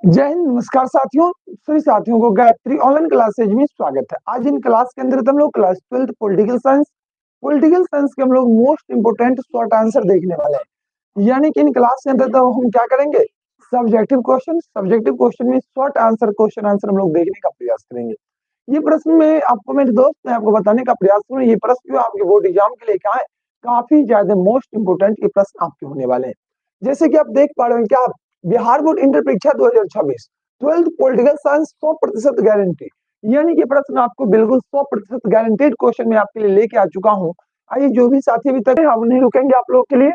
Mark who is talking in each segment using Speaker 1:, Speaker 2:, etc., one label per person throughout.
Speaker 1: जय हिंद, नमस्कार साथियों। सभी साथियों को गायत्री ऑनलाइन क्लासेज में स्वागत है। आज इन क्लास के अंदर हम लोग क्लास 12 पॉलिटिकल साइंस के हम लोग मोस्ट इंपोर्टेंट शॉर्ट आंसर देखने वाले हैं। यानी कि इन क्लास के अंदर तो हम क्या करेंगे, सब्जेक्टिव क्वेश्चन में शॉर्ट आंसर क्वेश्चन आंसर हम लोग देखने का प्रयास करेंगे। ये प्रश्न में आपको मेरे दोस्त ने आपको बताने का प्रयास करूँ, ये प्रश्न जो आपके बोर्ड एग्जाम के लिए क्या है, काफी ज्यादा मोस्ट इंपोर्टेंट ये प्रश्न आपके होने वाले हैं। जैसे कि आप देख पा रहे हैं, क्या बिहार बोर्ड इंटर परीक्षा 2026 12th पॉलिटिकल साइंस 100% गारंटी, यानी कि प्रश्न आपको बिल्कुल 100% गारंटेड क्वेश्चन में आपके लिए लेके आ चुका हूँ। आइए, जो भी साथी अभी तक हम नहीं रुकेंगे आप लोग के लिए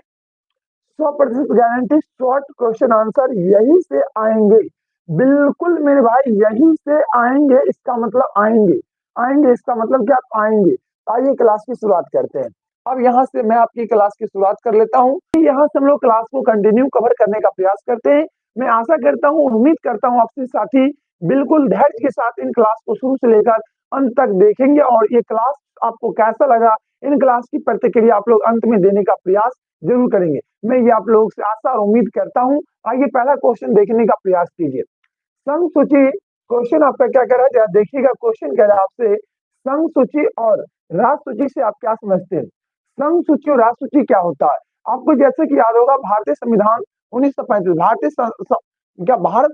Speaker 1: 100% गारंटी शॉर्ट क्वेश्चन आंसर यही से आएंगे। बिल्कुल मेरे भाई, यही से आएंगे। इसका मतलब आएंगे, आएंगे इसका मतलब क्या, आप आएंगे। आइए क्लास की शुरुआत करते हैं। अब यहाँ से मैं आपकी क्लास की शुरुआत कर लेता हूँ। यहाँ से हम लोग क्लास को कंटिन्यू कवर करने का प्रयास करते हैं। मैं आशा करता हूँ, उम्मीद करता हूँ आपसे साथी बिल्कुल धैर्य के साथ इन क्लास को शुरू से लेकर अंत तक देखेंगे और ये क्लास आपको कैसा लगा, इन क्लास की प्रतिक्रिया आप लोग अंत में देने का प्रयास जरूर करेंगे। मैं ये आप लोगों से आशा और उम्मीद करता हूँ। आइए पहला क्वेश्चन देखने का प्रयास कीजिए। संघ सूची क्वेश्चन आपका क्या कह रहा है, देखिएगा। क्वेश्चन कह रहा है आपसे, संघ सूची और राष्ट्र सूची से आप क्या समझते हैं। संघ सूची और राष्ट्र सूची क्या होता है। आपको जैसे कि याद होगा, भारतीय संविधान 1935, क्या भारत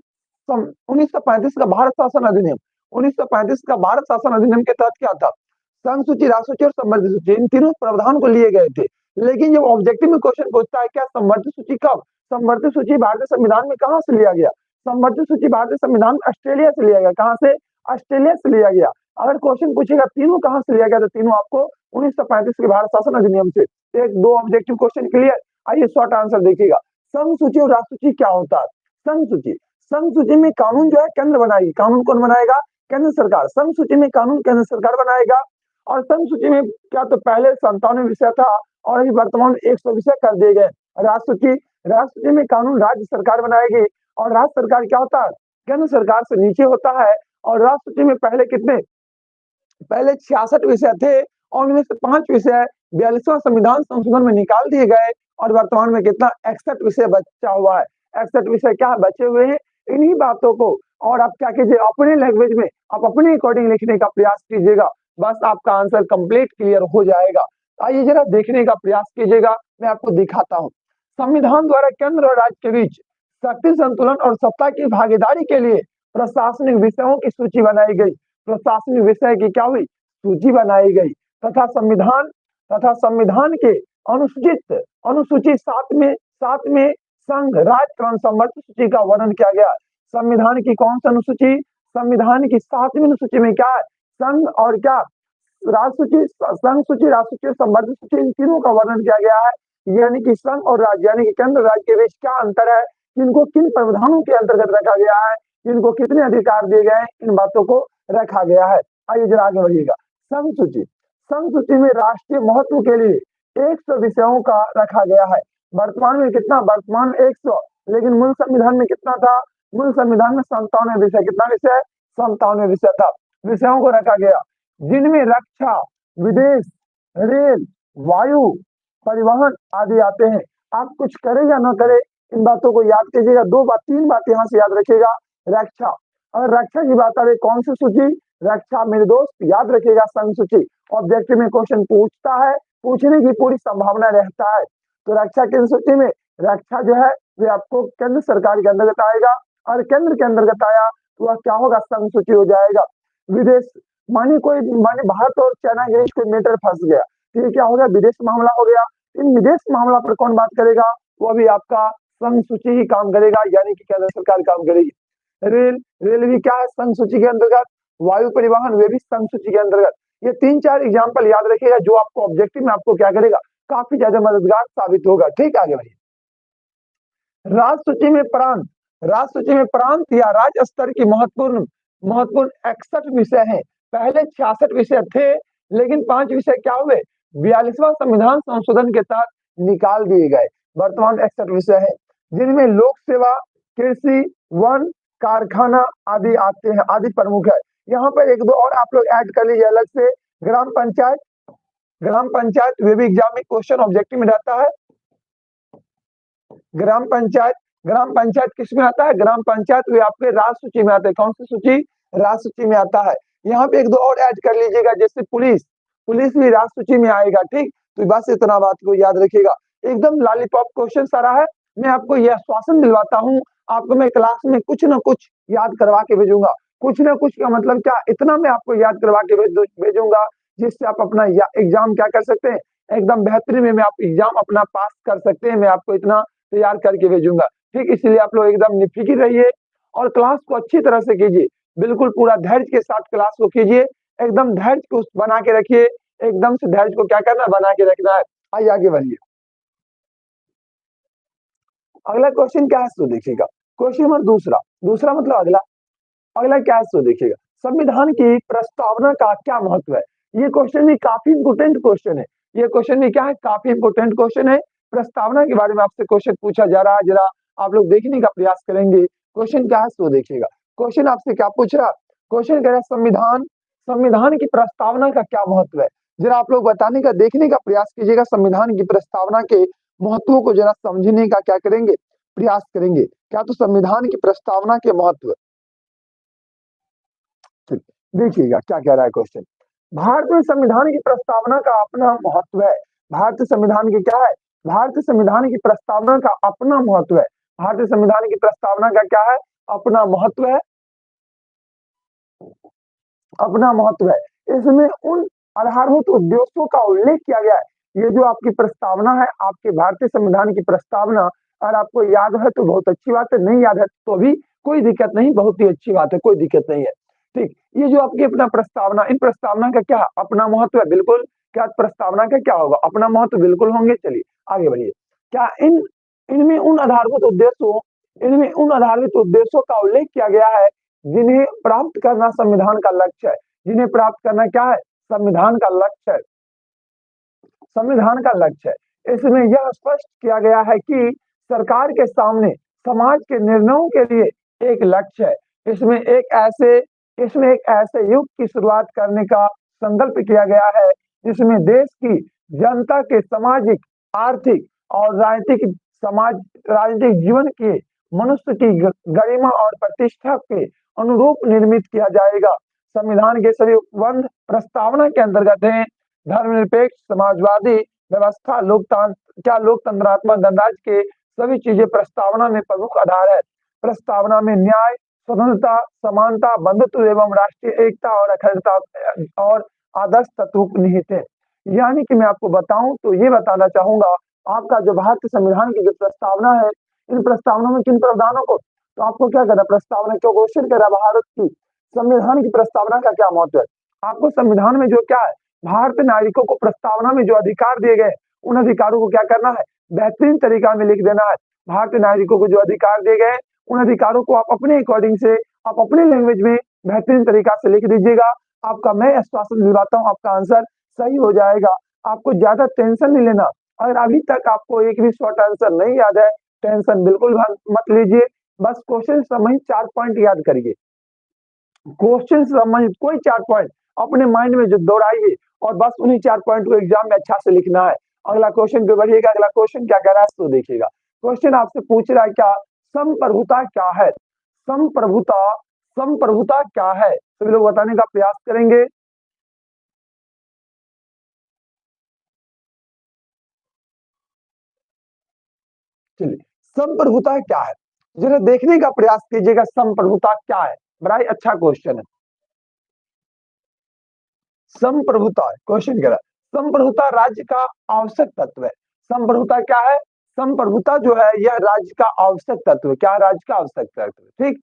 Speaker 1: 1935 का भारत शासन अधिनियम, 1935 का भारत शासन अधिनियम के तहत क्या था, संघ सूची, राष्ट्र सूची और संवर्धित सूची, इन तीनों प्रावधान को लिए गए थे। लेकिन जब ऑब्जेक्टिव में क्वेश्चन पूछता है, क्या संवर्धित सूची कब, संवर्धित सूची भारतीय संविधान में कहां से लिया गया, संवर्धित सूची भारतीय संविधान ऑस्ट्रेलिया से लिया गया। कहां से, ऑस्ट्रेलिया से लिया गया। अगर क्वेश्चन पूछेगा तीनों कहां से लिया गया, तो तीनों आपको 1935 के भारत शासन अधिनियम से। एक दो ऑब्जेक्टिव क्वेश्चन क्लियर। आइए शॉर्ट आंसर देखिएगा। संघ सूची और राष्ट्र सूची क्या होता है। संघ सूची, संघ सूची में कानून जो है केंद्र बनाएगी। कानून कौन बनाएगा, केंद्र सरकार। संघ सूची में कानून केंद्र सरकार बनाएगा। और संघ सूची में क्या, तो पहले 97 विषय था और अभी वर्तमान में 100 विषय कर दिए गए। राष्ट्र सूची, राष्ट्र सूची में कानून राज्य सरकार बनाएगी। और राज्य सरकार क्या होता है, केंद्र सरकार से नीचे होता है। और राष्ट्र सूची में पहले कितने, पहले 66 विषय थे और उनमें से 5 विषय 42वां संविधान संशोधन में निकाल दिए गए। और वर्तमान में कितना, 61 विषय बचा हुआ है। 61 विषय क्या बचे हुए हैं। इन्हीं बातों को और आप क्या कीजिए, अपने लैंग्वेज में आप अपने अकॉर्डिंग लिखने का प्रयास कीजिएगा, बस आपका आंसर कंप्लीट क्लियर हो जाएगा। आइए जरा देखने का प्रयास कीजिएगा, मैं आपको दिखाता हूँ। संविधान द्वारा केंद्र और राज्य के बीच शक्ति संतुलन और सत्ता की भागीदारी के लिए प्रशासनिक विषयों की सूची बनाई गई। प्रशासनिक विषय की क्या हुई, सूची बनाई गई। तथा संविधान के अनुसूची 7 में संघ, राज्य एवं संवर्धित सूची का वर्णन किया गया। संविधान की कौन सी अनुसूची, संविधान की 7वीं अनुसूची में क्या है, संघ और क्या, राष्ट्र सूची, संघ सूची, राष्ट्र सूची, संवर्धित सूची, इन तीनों का वर्णन किया गया है। यानी कि संघ और राज्य, यानी कि केंद्र राज्य के बीच क्या अंतर है, इनको किन प्रावधानों के अंतर्गत रखा गया है, इनको कितने अधिकार दिए गए हैं, इन बातों को रखा गया है। आइए जरा आगे बढ़िएगा। संघ सूची, संघ सूची में राष्ट्रीय महत्व के लिए 100 विषयों का रखा गया है। वर्तमान में कितना, वर्तमान में 100, लेकिन मूल संविधान में कितना था, मूल संविधान में 97 विषय, कितना विषय, 97 विषय था। विषयों को रखा गया जिनमें रक्षा, विदेश, रेल, वायु, परिवहन आदि आते हैं। आप कुछ करें या ना करें, इन बातों को याद कीजिएगा। 3 बात यहाँ से याद रखिएगा। रक्षा, अगर रक्षा की बात आए, कौन सी सूची, रक्षा। मेरे दोस्त याद रखिएगा, संघ सूची। ऑब्जेक्टिव में क्वेश्चन पूछता है, पूछने की पूरी संभावना रहता है। तो रक्षा की सूची में रक्षा जो है वे आपको केंद्र सरकार के अंतर्गत आएगा। और केंद्र के अंतर्गत आया तो वह क्या होगा, संघ सूची हो जाएगा। विदेश, माने भारत और चाइना के बीच कोई मैटर फंस गया, तो ये क्या हो गया, विदेश मामला हो गया। इन विदेश मामला पर कौन बात करेगा, वो भी आपका संघ सूची ही काम करेगा, यानी कि केंद्र सरकार काम करेगी। रेल, रेल भी क्या है, संघ सूची के अंतर्गत। वायु परिवहन, वे भी संघ सूची के अंतर्गत। ये 3-4 एग्जाम्पल याद रखिएगा, जो आपको ऑब्जेक्टिव में आपको क्या करेगा, काफी ज्यादा मददगार साबित होगा। ठीक, आगे बढ़िए। राज्य सूची में प्रांत, राज्य सूची में प्रांत या राज्य स्तर की महत्वपूर्ण महत्वपूर्ण 61 विषय हैं। पहले 66 विषय थे, लेकिन 5 विषय क्या हुए, 42वां संविधान संशोधन के तहत निकाल दिए गए। वर्तमान 61 विषय है, जिनमें लोक सेवा, कृषि, वन, कारखाना आदि आते हैं, आदि प्रमुख है। यहाँ पर एक दो और आप लोग ऐड कर लीजिए अलग से। ग्राम पंचायत, ग्राम पंचायत वे भी एग्जाम में क्वेश्चन ऑब्जेक्टिव में रहता है। ग्राम पंचायत, ग्राम पंचायत किस में आता है? ग्राम पंचायत वे आपके राज्य सूची में आते हैं। कौन सी सूची? राज्य सूची में आता है। यहाँ पे एक दो और ऐड कर लीजिएगा, जैसे पुलिस, पुलिस भी राज्य सूची में आएगा। ठीक, तो बस इतना बात को याद रखिएगा। एकदम लॉलीपॉप क्वेश्चन सारा है। मैं आपको यह आश्वासन दिलवाता हूँ, आपको मैं क्लास में कुछ ना कुछ याद करवा के भेजूंगा। कुछ ना कुछ का मतलब क्या, इतना मैं आपको याद करवा के भेजूंगा जिससे आप अपना एग्जाम क्या कर सकते हैं, एकदम बेहतरीन में आप एग्जाम अपना पास कर सकते हैं। मैं आपको इतना तैयार करके भेजूंगा। ठीक, इसलिए आप लोग एकदम निफिकिर रहिए और क्लास को अच्छी तरह से कीजिए। बिल्कुल पूरा धैर्य के साथ क्लास को कीजिए। एकदम धैर्य को बना के रखिए। एकदम से धैर्य को क्या करना है, बना के रखना है। आइए आगे बढ़िए। अगला क्वेश्चन क्या है तो देखिएगा। क्वेश्चन नंबर दूसरा, दूसरा मतलब अगला, अगला क्या है तो देखिएगा। संविधान की प्रस्तावना का क्या महत्व है? ये क्वेश्चन भी काफी इंपोर्टेंट क्वेश्चन है। ये क्वेश्चन भी क्या है, काफी इंपोर्टेंट क्वेश्चन है। प्रस्तावना के बारे में आपसे क्वेश्चन पूछा जा रहा है, जरा आप लोग देखने का प्रयास करेंगे। क्वेश्चन क्या है तो देखिएगा। क्वेश्चन आपसे क्या पूछ रहा, क्वेश्चन कह रहा है संविधान, संविधान की प्रस्तावना का क्या महत्व है? जरा आप लोग बताने का, देखने का प्रयास कीजिएगा। संविधान की प्रस्तावना के महत्व को जरा समझने का क्या करेंगे, प्रयास करेंगे। क्या तो संविधान की प्रस्तावना के महत्व, देखिएगा क्या कह रहा है क्वेश्चन। भारतीय संविधान की प्रस्तावना का अपना महत्व है। भारतीय संविधान की क्या है, भारतीय संविधान की प्रस्तावना का अपना महत्व है। भारतीय संविधान की प्रस्तावना का क्या है, अपना महत्व है, अपना महत्व है। इसमें उन आधारभूत उद्देश्यों का उल्लेख किया गया है। ये जो आपकी प्रस्तावना है, आपके भारतीय संविधान की प्रस्तावना, अगर आपको याद है तो बहुत अच्छी बात है, नहीं याद है तो भी कोई दिक्कत नहीं, बहुत ही अच्छी बात है, कोई दिक्कत नहीं है। ठीक, ये जो आपकी अपना प्रस्तावना, इन प्रस्तावना का क्या अपना महत्व है? बिल्कुल, क्या प्रस्तावना का क्या होगा, अपना महत्व बिल्कुल होंगे। चलिए आगे बढ़िए। क्या इन इनमें उन आधारभूत उद्देश्यों, इनमें उन आधारभूत उद्देश्यों का उल्लेख किया गया है जिन्हें प्राप्त करना संविधान का लक्ष्य है? जिन्हें प्राप्त करना क्या है, संविधान का लक्ष्य है, संविधान का लक्ष्य है। इसमें यह स्पष्ट किया गया है कि सरकार के सामने समाज के निर्णयों के लिए एक लक्ष्य है। इसमें एक ऐसे युग की शुरुआत करने का संकल्प किया गया है जिसमें देश की जनता के सामाजिक, आर्थिक और राजनीतिक जीवन के मनुष्य की गरिमा और प्रतिष्ठा के अनुरूप निर्मित किया जाएगा। संविधान के सभी उपबंध प्रस्तावना के अंतर्गत हैं। धर्मनिरपेक्ष, समाजवादी व्यवस्था, लोकतंत्र, क्या लोकतंत्रात्मक गणराज्य के सभी चीजें प्रस्तावना में प्रमुख आधार है। प्रस्तावना में न्याय, स्वतंत्रता, समानता, बंधुत्व एवं राष्ट्रीय एकता और अखंडता और आदर्श तत्व निहित है। यानी कि मैं आपको बताऊं तो ये बताना चाहूंगा, आपका जो भारतीय संविधान की जो प्रस्तावना है, इन प्रस्तावना में किन प्रावधानों को, तो आपको क्या करना, प्रस्तावना क्यों क्वेश्चन कर रहा है, भारत की संविधान की प्रस्तावना का क्या महत्व है। आपको संविधान में जो क्या है, भारतीय नागरिकों को प्रस्तावना में जो अधिकार दिए गए, उन अधिकारों को क्या करना है, बेहतरीन तरीका में लिख देना है। भारतीय नागरिकों को जो अधिकार दिए गए, उन अधिकारों को आप अपने अकॉर्डिंग से, आप अपने लैंग्वेज में बेहतरीन तरीका से लिख दीजिएगा। आपका मैं आश्वासन दिलवाता हूँ, आपका आंसर सही हो जाएगा। आपको ज्यादा टेंशन नहीं लेना। अगर अभी तक आपको एक भी शॉर्ट आंसर नहीं याद है, टेंशन बिल्कुल मत लीजिए। बस क्वेश्चन समझ 4 पॉइंट याद करिए। क्वेश्चन समझ कोई 4 पॉइंट अपने माइंड में जो दोहराइए और बस उन्हीं 4 पॉइंट को एग्जाम में अच्छा से लिखना है। अगला क्वेश्चन पे बढ़िएगा। अगला क्वेश्चन क्या कह रहा है तो देखिएगा। क्वेश्चन आपसे पूछ रहा है क्या, संप्रभुता क्या है? संप्रभुता, संप्रभुता क्या है? सभी लोग बताने का प्रयास करेंगे। चलिए, संप्रभुता क्या है, जरा देखने का प्रयास कीजिएगा। संप्रभुता क्या है, बड़ा ही अच्छा क्वेश्चन है। संप्रभुता क्वेश्चन कह रहा है, संप्रभुता राज्य का आवश्यक तत्व है। संप्रभुता क्या है, संप्रभुता जो है यह राज्य का आवश्यक तत्व है। क्या, राज्य का आवश्यक तत्व है। ठीक,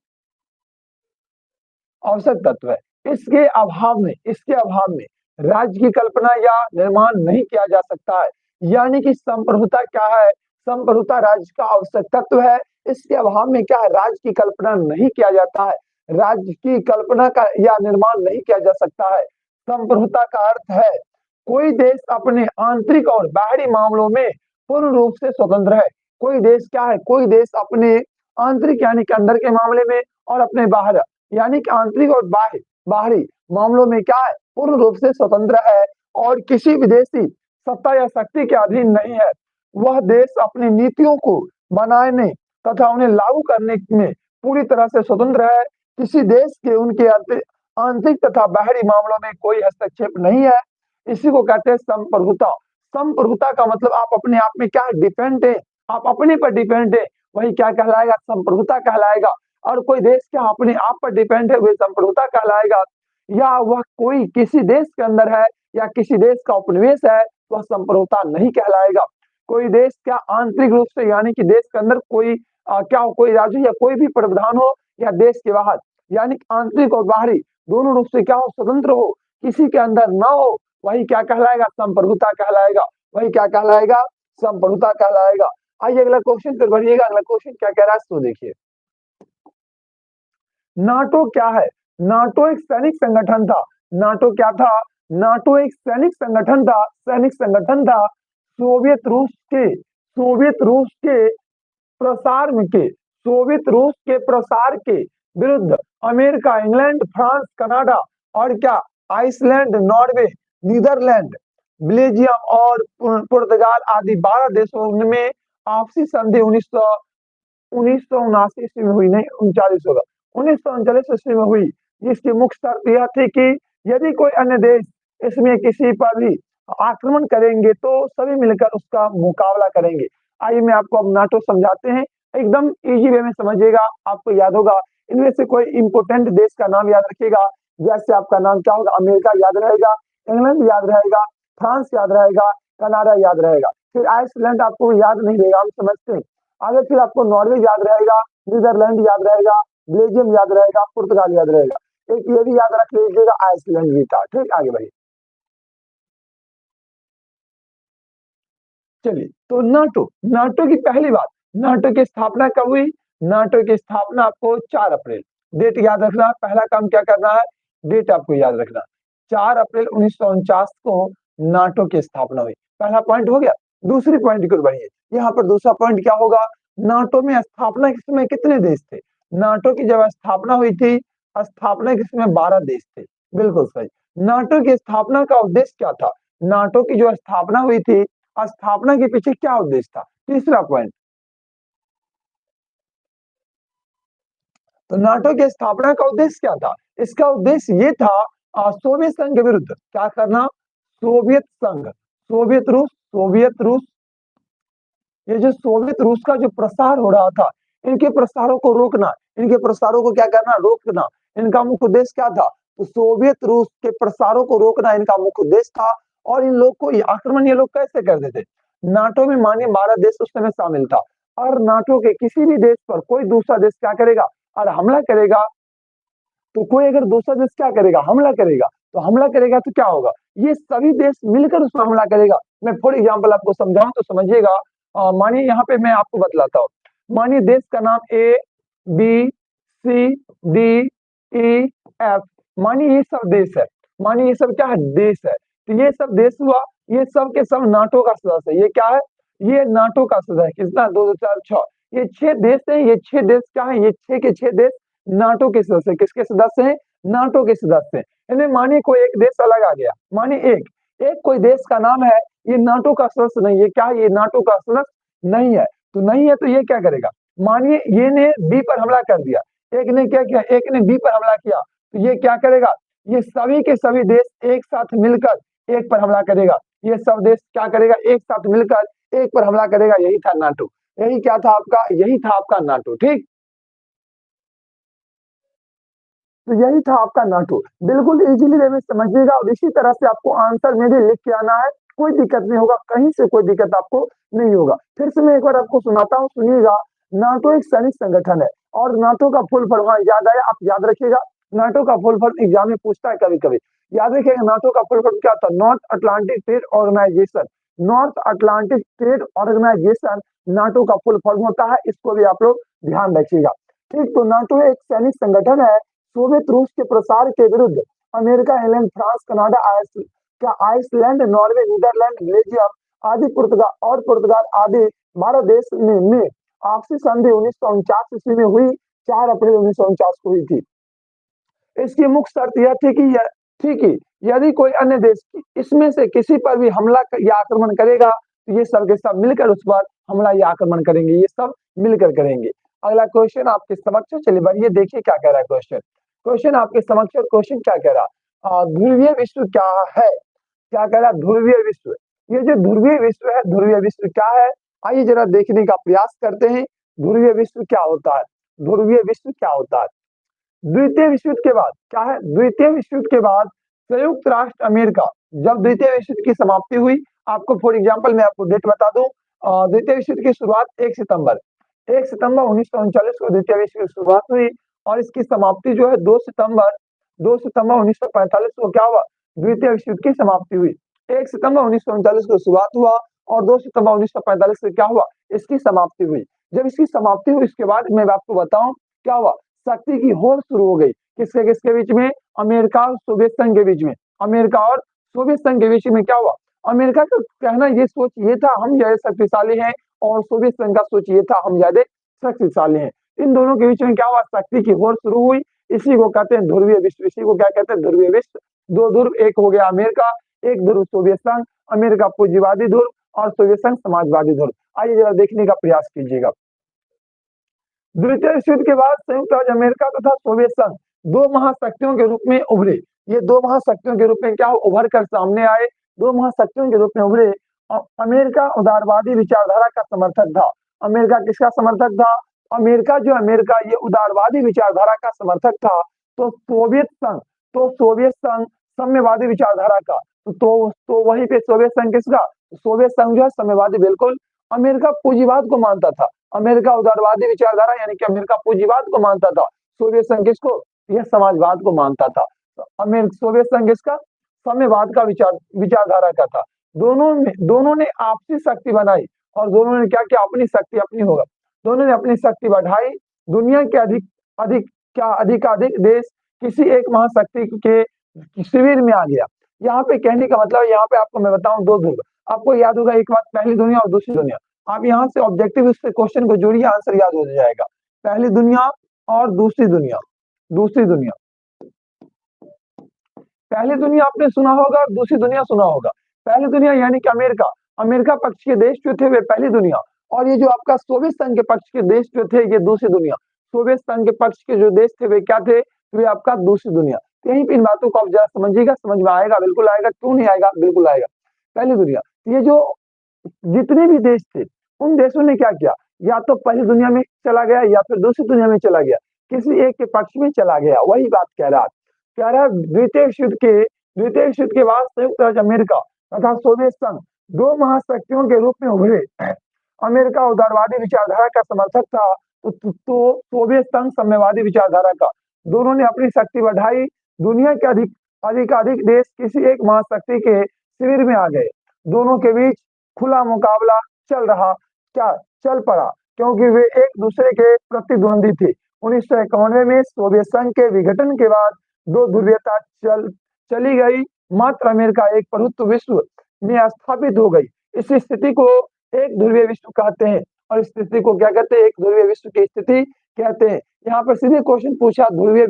Speaker 1: आवश्यक तत्व है। इसके अभाव में राज्य की कल्पना या निर्माण नहीं किया जा सकता है। यानी कि संप्रभुता क्या है, संप्रभुता राज्य का आवश्यक तत्व है। इसके अभाव में क्या है, राज्य की कल्पना नहीं किया जाता है। राज्य की कल्पना का या निर्माण नहीं किया जा सकता है। संप्रभुता का अर्थ है कोई देश अपने आंतरिक और बाहरी मामलों में पूर्ण रूप से स्वतंत्र है। कोई देश क्या है, कोई देश अपने आंतरिक यानी कि अंदर के मामले में और अपने बाहर यानी कि आंतरिक और बाहरी मामलों में क्या है, पूर्ण रूप से स्वतंत्र है और किसी विदेशी सत्ता या शक्ति के अधीन नहीं है। वह देश अपनी नीतियों को बनाने तथा उन्हें लागू करने में पूरी तरह से स्वतंत्र है। किसी देश के उनके आंतरिक तथा बाहरी मामलों में कोई हस्तक्षेप नहीं है। इसी को कहते हैं संप्रभुता। संप्रभुता का मतलब आप अपने आप में क्या डिपेंड है, आप अपने पर डिपेंड है, वही क्या कहलाएगा, संप्रभुता कहलाएगा। और कोई देश क्या अपने आप पर डिपेंड है, वही संप्रभुता कहलाएगा। या वह कोई किसी देश के अंदर है या किसी देश का उपनिवेश है, वह संप्रभुता नहीं कहलाएगा। कोई देश क्या आंतरिक रूप से यानी कि देश के अंदर कोई क्या हो, कोई राज्य या कोई भी प्रावधान हो, या देश के बाहर यानी आंतरिक और बाहरी दोनों रूप से क्या हो, स्वतंत्र हो, किसी के अंदर न हो, वही क्या कहलाएगा, संप्रभुता कहलाएगा। वही क्या कहलाएगा, संप्रभुता कहलाएगा। आइए अगला क्वेश्चन पर बढ़िएगा। अगला क्वेश्चन क्या कह रहा है तो देखिए, नाटो क्या है। नाटो एक सैनिक संगठन था। नाटो क्या था, नाटो एक सैनिक संगठन था, सैनिक संगठन था सोवियत रूस के प्रसार के सोवियत रूस के प्रसार के विरुद्ध अमेरिका, इंग्लैंड, फ्रांस, कनाडा और क्या आइसलैंड, नॉर्वे, नीदरलैंड, बेल्जियम और पुर्तगाल आदि 12 देशों में आपसी संधि 1979 ईस्वी में हुई, नहीं 39 होगा, 1939 ईस्वी में हुई, जिसकी मुख्य शर्त यह थी कि यदि कोई अन्य देश इसमें किसी पर भी आक्रमण करेंगे तो सभी मिलकर उसका मुकाबला करेंगे। आइए मैं आपको अब नाटो समझाते हैं, एकदम इजी वे में समझिएगा, आपको याद होगा। इनमें से कोई इंपोर्टेंट देश का नाम याद रखिएगा, जैसे आपका नाम क्या होगा, अमेरिका याद रहेगा, इंग्लैंड याद रहेगा, फ्रांस याद रहेगा, कनाडा याद रहेगा। फिर आइसलैंड आपको याद नहीं रहेगा, हम समझते हैं। आगे फिर आपको नॉर्वे याद रहेगा, नीदरलैंड याद रहेगा, बेल्जियम याद रहेगा, पुर्तगाल याद रहेगा। एक ये भी याद रख लीजिएगा, आइसलैंड भी था। ठीक, आगे बढ़िए। चलिए, तो नाटो, नाटो की पहली बात, नाटो की स्थापना कब हुई। नाटो की स्थापना आपको 4 अप्रैल, डेट याद रखना। पहला काम क्या करना है, डेट आपको याद रखना, 4 अप्रैल 1949 को नाटो की स्थापना हुई। पहला पॉइंट हो गया। दूसरी पॉइंट की ओर बढ़िए। यहाँ पर दूसरा पॉइंट क्या होगा, नाटो में स्थापना के समय कितने देश थे। नाटो की जब स्थापना हुई थी, स्थापना के समय 12 देश थे। बिल्कुल सही। नाटो की स्थापना का उद्देश्य क्या था। नाटो की जो स्थापना हुई थी, स्थापना के पीछे क्या उद्देश्य था। तीसरा पॉइंट, तो नाटो की स्थापना का उद्देश्य क्या था। इसका उद्देश्य ये था सोवियत संघ के विरुद्ध क्या करना, सोवियत संघ, सोवियत रूस, ये जो सोवियत रूस का जो प्रसार हो रहा था, इनके प्रसारों को रोकना, इनके प्रसारों को क्या करना, रोकना। इनका मुख्य उद्देश्य क्या था, तो सोवियत रूस के प्रसारों को रोकना इनका मुख्य उद्देश्य था। और इन लोग को आक्रमण ये लोग कैसे करते थे। नाटो में मानिए 12 देश उस समय शामिल था, और नाटो के किसी भी देश पर कोई दूसरा देश क्या करेगा, और हमला करेगा, तो कोई अगर दूसरा देश क्या करेगा, हमला करेगा, तो हमला करेगा तो क्या होगा, ये सभी देश मिलकर उस पर हमला करेगा। मैं फॉर एग्जाम्पल आपको समझाऊं तो समझिएगा। मानिए यहाँ पे मैं आपको बतलाता हूँ। मानिए देश का नाम ए, बी, सी, डी, ई, एफ, मानिए ये सब देश है। मानिए ये सब क्या है, देश है। तो ये सब देश हुआ, ये सब के सब नाटो का सदस्य है। ये क्या है, ये नाटो का सदस्य है। कितना, 2 4 6, ये 6 देश है। ये 6 देश क्या है, ये 6 के 6 देश नाटो के सदस्य। किसके सदस्य हैं, नाटो के सदस्य हैं। इन्हें मानिए कोई एक देश अलग आ गया, मानिए एक एक कोई देश का नाम है, ये नाटो का सदस्य नहीं है। क्या है, ये नाटो का सदस्य नहीं है। तो नहीं है तो ये क्या करेगा, मानिए ये ने बी पर हमला कर दिया, एक ने क्या किया, एक ने बी पर हमला किया, तो ये क्या करेगा, ये सभी के सभी देश एक साथ मिलकर एक पर हमला करेगा। ये सब देश क्या करेगा, एक साथ मिलकर एक पर हमला करेगा। यही था नाटो, यही क्या था आपका, यही था आपका नाटो। ठीक, तो यही था आपका नाटो। बिल्कुल इजीली वे में समझिएगा, और इसी तरह से आपको आंसर में भी लिख के आना है। कोई दिक्कत नहीं होगा, कहीं से कोई दिक्कत आपको नहीं होगा। फिर से मैं एक बार आपको सुनाता हूँ, सुनिएगा। नाटो एक सैनिक संगठन है, और नाटो का फुल फॉर्म, हाँ याद आया, आप याद रखिएगा। नाटो का फुल फॉर्म एग्जाम में पूछता है कभी कभी, याद रखिएगा। नाटो का फुल फॉर्म क्या था, North Atlantic Trade Organization. North Atlantic Trade Organization NATO का फुल फॉर्म होता है, इसको भी आप लोग ध्यान रखिएगा। ठीक, तो नाटो एक सैनिक संगठन है सोवियत रूस के प्रसार के विरुद्ध America, England, France, Canada, Iceland, Norway, Netherland, Belgium आदि पुर्तगाल आदि 12 देश में आपसी संधि 1949 ईस्वी में हुई, 4 अप्रैल 1949 को हुई थी। इसकी मुख्य शर्त यह थी कि यदि कोई अन्य देश इसमें से किसी पर भी हमला या आक्रमण करेगा, तो ये सब के सब मिलकर उस पर हमला या आक्रमण करेंगे, ये सब मिलकर करेंगे। अगला क्वेश्चन आपके समक्ष, चलिए बढ़िए देखिए क्या कह रहा है क्वेश्चन। क्वेश्चन आपके समक्ष, क्वेश्चन क्या कह रहा, ध्रुवीय विश्व क्या है? क्या कह रहा है? ध्रुवीय विश्व। ये जो ध्रुवीय विश्व है, ध्रुवीय विश्व क्या है? आइए जरा देखने का प्रयास करते हैं, ध्रुवीय विश्व क्या होता है, ध्रुवीय विश्व क्या होता है। द्वितीय विश्व युद्ध के बाद क्या है? द्वितीय विश्व युद्ध के बाद संयुक्त राष्ट्र अमेरिका, जब द्वितीय विश्व युद्ध की समाप्ति हुई, आपको फॉर एग्जांपल मैं आपको डेट बता दूं, द्वितीय विश्व युद्ध की शुरुआत 1 सितंबर 1939 को द्वितीय विश्व युद्ध की शुरुआत हुई और इसकी समाप्ति जो है 2 सितंबर 1945 को क्या हुआ? द्वितीय विश्व युद्ध की समाप्ति हुई। 1 सितंबर 1939 को शुरुआत हुआ और 2 सितंबर 1945 से क्या हुआ? इसकी समाप्ति हुई। जब इसकी समाप्ति हुई इसके बाद मैं आपको बताऊं क्या हुआ? शक्ति की होड़ शुरू हो गई। किसके किसके बीच में? अमेरिका और सोवियत संघ के बीच में। अमेरिका और सोवियत संघ के बीच में क्या हुआ? अमेरिका का कहना ये सोच ये था हम ज्यादा शक्तिशाली हैं और सोवियत संघ का सोच ये था हम ज्यादा शक्तिशाली हैं। इन दोनों के बीच में क्या हुआ? शक्ति की होड़ शुरू हुई। इसी को कहते हैं ध्रुवीय विश्व। इसी को क्या कहते हैं? ध्रुवीय विश्व। दो ध्रुव, एक हो गया अमेरिका, एक ध्रुव सोवियत संघ। अमेरिका पूंजीवादी ध्रुव और सोवियत संघ समाजवादी ध्रुव। आइए जरा देखने का प्रयास कीजिएगा। द्वितीय विश्व युद्ध के बाद संयुक्त राज्य अमेरिका तथा सोवियत संघ दो महाशक्तियों के रूप में उभरे। ये दो महाशक्तियों के रूप में क्या उभर कर सामने आए? दो महाशक्तियों के रूप में उभरे। अमेरिका उदारवादी विचारधारा का समर्थक था। अमेरिका किसका समर्थक था? अमेरिका ये उदारवादी विचारधारा का समर्थक था। तो सोवियत संघ साम्यवादी विचारधारा का। तो वहीं पे सोवियत संघ किसका? सोवियत संघ जो है साम्यवादी, बिल्कुल। अमेरिका पूंजीवाद को मानता था। अमेरिका उदारवादी विचारधारा यानी कि अमेरिका पूंजीवाद को मानता था। सोवियत संघ किसको? यह समाजवाद को मानता था। सोवियत संघ किसका? साम्यवाद का विचारधारा का था। दोनों ने आपसी शक्ति बनाई और दोनों ने क्या किया? अपनी शक्ति अपनी होगा। दोनों ने अपनी शक्ति बढ़ाई। दुनिया के अधिकाधिक देश किसी एक महाशक्ति के शिविर में आ गया। यहाँ पे कहने का मतलब, यहाँ पे आपको मैं बताऊं दो ध्रुव। आपको याद होगा एक बात, पहली दुनिया और दूसरी दुनिया। आप यहाँ से ऑब्जेक्टिव उससे क्वेश्चन को जोड़िए, आंसर याद हो जाएगा। पहली दुनिया और दूसरी दुनिया। पहली दुनिया आपने सुना होगा और दूसरी दुनिया सुना होगा। पहली दुनिया यानी कि अमेरिका पक्ष के देश जो थे वे पहली दुनिया, और ये जो आपका सोवियत संघ के पक्ष के देश जो थे ये दूसरी दुनिया। सोवियत संघ के पक्ष के जो देश थे वे क्या थे? वे आपका दूसरी दुनिया। यहीं पे इन बातों को आप जरा समझिएगा, समझ में आएगा, बिल्कुल आएगा। क्यों नहीं आएगा? बिल्कुल आएगा। पहली दुनिया, ये जो जितने भी देश थे उन देशों ने क्या किया? या तो पहली दुनिया में चला गया या फिर दूसरी दुनिया में चला गया, किसी एक के पक्ष में चला गया। वही बात कह रहा है। द्वितीय विश्व युद्ध के बाद संयुक्त राज्य अमेरिका तथा सोवियत संघ दो महाशक्तियों के रूप में उभरे। अमेरिका उदारवादी विचारधारा का समर्थक था तो सोवियत संघ साम्यवादी विचारधारा का। दोनों ने अपनी शक्ति बढ़ाई। दुनिया के अधिकाधिक देश किसी एक महाशक्ति के शिविर में आ गए। दोनों के बीच खुला मुकाबला चल पड़ा क्योंकि वे एक दूसरे के प्रतिद्वंदी थे। 1991 में सोवियत संघ के विघटन के बाद दो ध्रुवीयता चली गई। मात्र अमेरिका एक प्रभुत्व विश्व में स्थापित हो गई। इस स्थिति को एक ध्रुवीय विश्व कहते हैं। और इस स्थिति को क्या कहते हैं? एक ध्रुवीय विश्व की स्थिति कहते हैं। यहाँ पर सीधे क्वेश्चन पूछा, ध्रुवीय